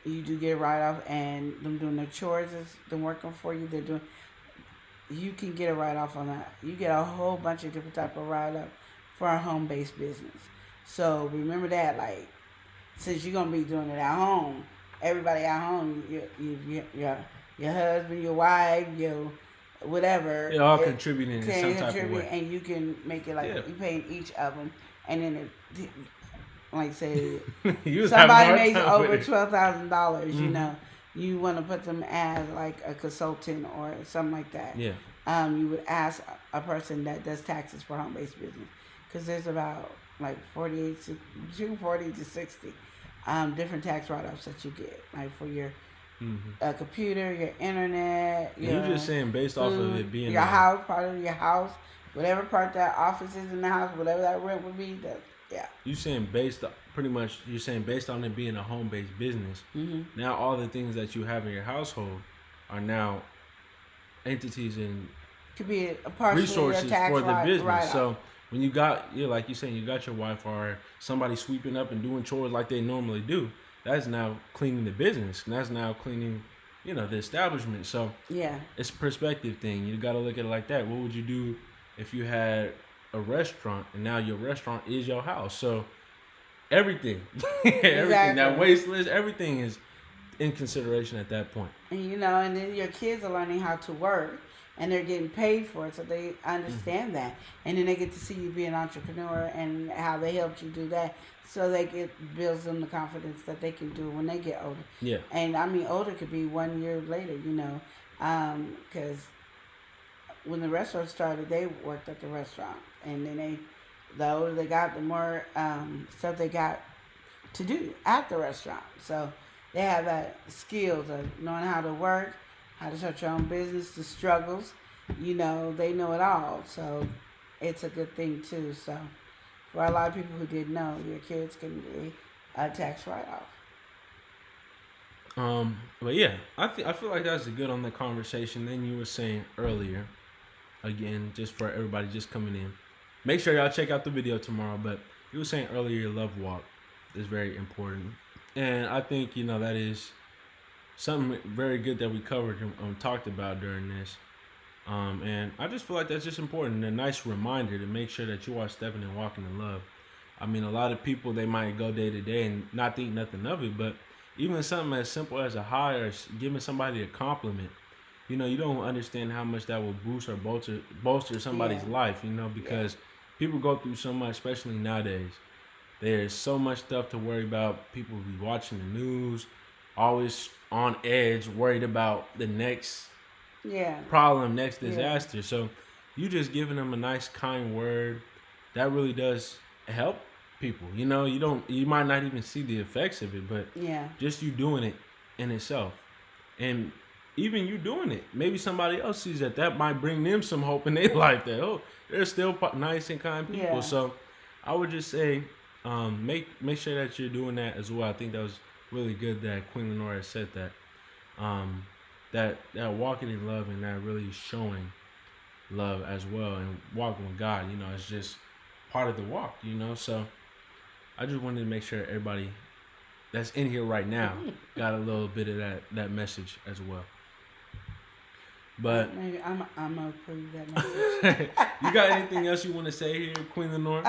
you do get a write-off, and them doing their chores is them working for you. You can get a write-off on that. You get a whole bunch of different type of write-off for a home-based business. So remember that, like, since you're gonna be doing it at home, everybody at home, your husband, your wife, your whatever, they're all contributing in some type of way, and you can make it like you paying each of them, and then it, like say somebody makes over $12,000, you know, you want to put them as like a consultant or something like that. Yeah. You would ask a person that does taxes for home-based business, because there's about like between 40 to 60 different tax write-offs that you get, like for your computer, your internet. You're just saying based off of it being your house, part of your house, whatever part that office is in the house, whatever that rent would be. You saying you're saying based on it being a home-based business. Now all the things that you have in your household are now entities and could be a resources for the business. write-off. So when you got, like you're saying, you got your wife or somebody sweeping up and doing chores like they normally do, that's now cleaning the business, and that's now cleaning, the establishment. So yeah, it's a perspective thing. You got to look at it like that. What would you do if you had a restaurant and now your restaurant is your house? So everything, everything, that waste list, everything is in consideration at that point. And and then your kids are learning how to work, and they're getting paid for it, so they understand that. And then they get to see you be an entrepreneur and how they helped you do that, so builds them the confidence that they can do when they get older. Yeah. And I mean, older could be 1 year later, because when the restaurant started, they worked at the restaurant, and then the older they got, the more stuff they got to do at the restaurant. So they have that skills of knowing how to work, how to start your own business, the struggles, they know it all. So it's a good thing too. So for a lot of people who didn't know, your kids can be a tax write-off. But yeah, I feel like that's good on the conversation. Then you were saying earlier, again, just for everybody just coming in, make sure y'all check out the video tomorrow. But you were saying earlier, your love walk is very important, and I think that is something very good that we covered and talked about during this. And I just feel like that's just important, a nice reminder to make sure that you are stepping and walking in love. I mean, a lot of people, they might go day to day and not think nothing of it, but even something as simple as a hi or giving somebody a compliment, you don't understand how much that will boost or bolster somebody's life, because people go through so much, especially nowadays. There's so much stuff to worry about. People be watching the news, always on edge, worried about the next problem, next disaster. So you just giving them a nice, kind word, that really does help people. You might not even see the effects of it, but just you doing it in itself. And even you doing it, maybe somebody else sees that might bring them some hope in their life, that, they're still nice and kind people. Yeah. So I would just say, make sure that you're doing that as well. I think that was really good that Queen Lenora said that. That walking in love and that really showing love as well, and walking with God, it's just part of the walk, So I just wanted to make sure everybody that's in here right now got a little bit of that message as well. But maybe I'm gonna approve that message. you got anything else you want to say here, Queen Lenora?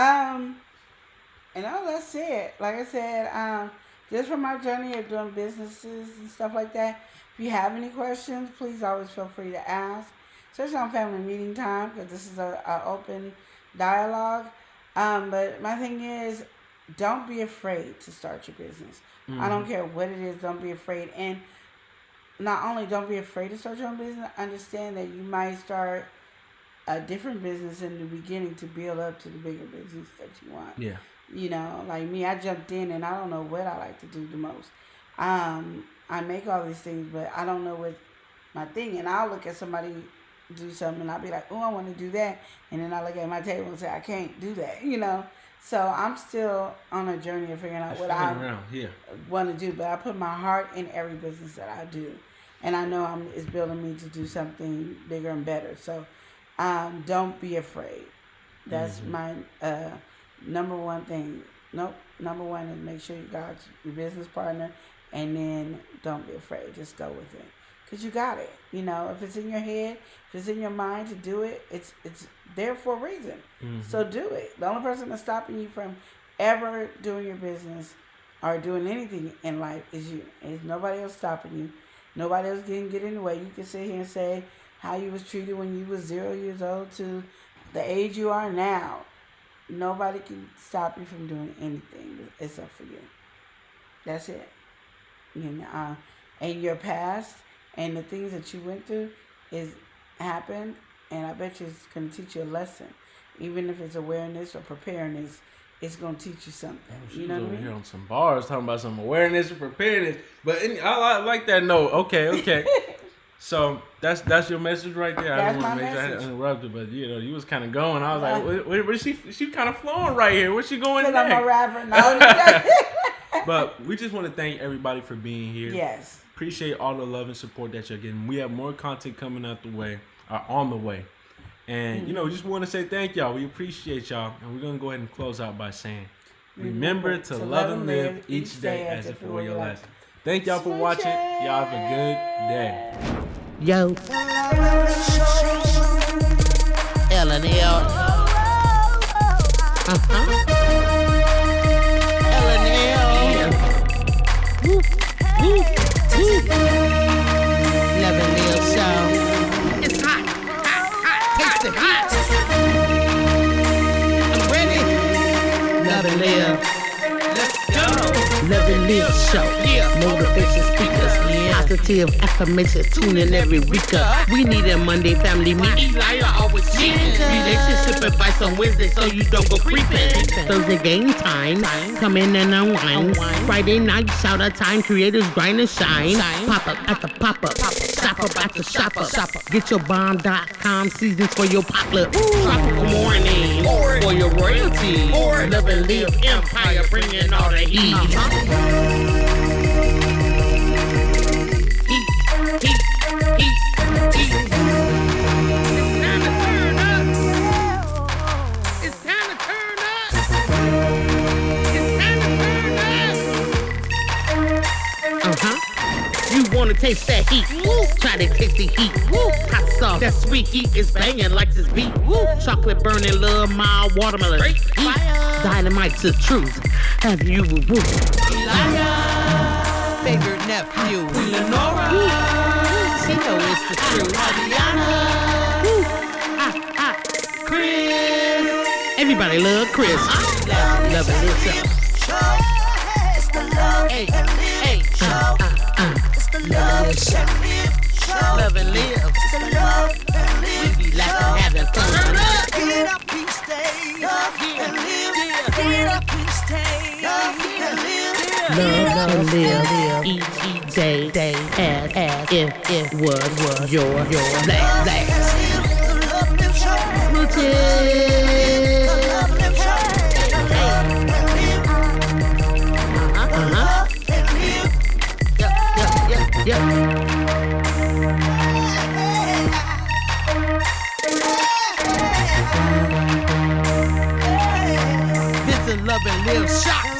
And all that's it. Like I said, just from my journey of doing businesses and stuff like that. If you have any questions, please always feel free to ask, especially on family meeting time, because this is a open dialogue. But my thing is, don't be afraid to start your business. I don't care what it is. Don't be afraid. And not only don't be afraid to start your own business, understand that you might start a different business in the beginning to build up to the bigger business that you want. Yeah. You know, like me, I jumped in and I don't know what I like to do the most. I make all these things, but I don't know what my thing. And I'll look at somebody do something and I'll be like, oh, I want to do that. And then I look at my table and say, I can't do that, you know. So I'm still on a journey of figuring out what I want to do. But I put my heart in every business that I do. And I know it's building me to do something bigger and better. So don't be afraid. That's my number one thing. Number one is make sure you got your business partner. And then don't be afraid. Just go with it. Because you got it. You know, if it's in your head, if it's in your mind to do it, it's there for a reason. So do it. The only person that's stopping you from ever doing your business or doing anything in life is you. There's nobody else stopping you. Nobody else can get in the way. You can sit here and say how you was treated when you was 0 years old to the age you are now. Nobody can stop you from doing anything except for you. That's it. You know, and your past and the things that you went through happened, and I bet you it's going to teach you a lesson. Even if it's awareness or preparedness, it's going to teach you something. She you know was what over I mean? here on some bars talking about some awareness and preparedness. But I like that note. Okay. So that's your message right there. That's I don't my want to make sure I had message. interrupted, but you know, you was kind of going. I was like, where's she kind of flowing right here. Where's she going Because next? I'm a rapper. No. But we just want to thank everybody for being here. Yes. Appreciate all the love and support that you're getting. We have more content coming on the way. And, you know, we just want to say thank y'all. We appreciate y'all. And we're going to go ahead and close out by saying, remember to love and live each day as if it were your last. Thank y'all for watching. Y'all have a good day. Yo. L&L. L&L. Woo. Love and live show. It's hot. Taste the heat. I'm ready. Love and live. Let's go. Love and live show. Motivation speakers. Positive affirmation. Tune in every week. We need a Monday family meeting. Lila always cheating. Relationship advice on Wednesday so you don't go creeping. Thursday game time. Come in and unwind. Friday night shout out time. Creators grind and shine. Pop up at the pop up. Shop up at the shop up. Get 𝒮𝑜𝒶𝓁𝓈s seasons for your potluck. Tropical morning for your royalty. Love and live empire bringing all the heat. It's time to turn up. You wanna taste that heat? Try to taste the heat. Hot sauce, that sweet heat is banging like this beat. Chocolate burning, love, mild watermelon. Heat. Dynamite's the truth. Have you Favorite nephew, Lenora. She know it's the truth. Chris? Everybody love Chris. Love and live show. It's the love and live show. It's the love and live show. Love and live. It's the love and live We be laughing, having fun. Get up and stay. Love and live. Get up and stay. Love and live. Love and live each day as if it was your last. The love live show. Smooches. The love live show. Love and live. Yep. This is Love and Live Shock.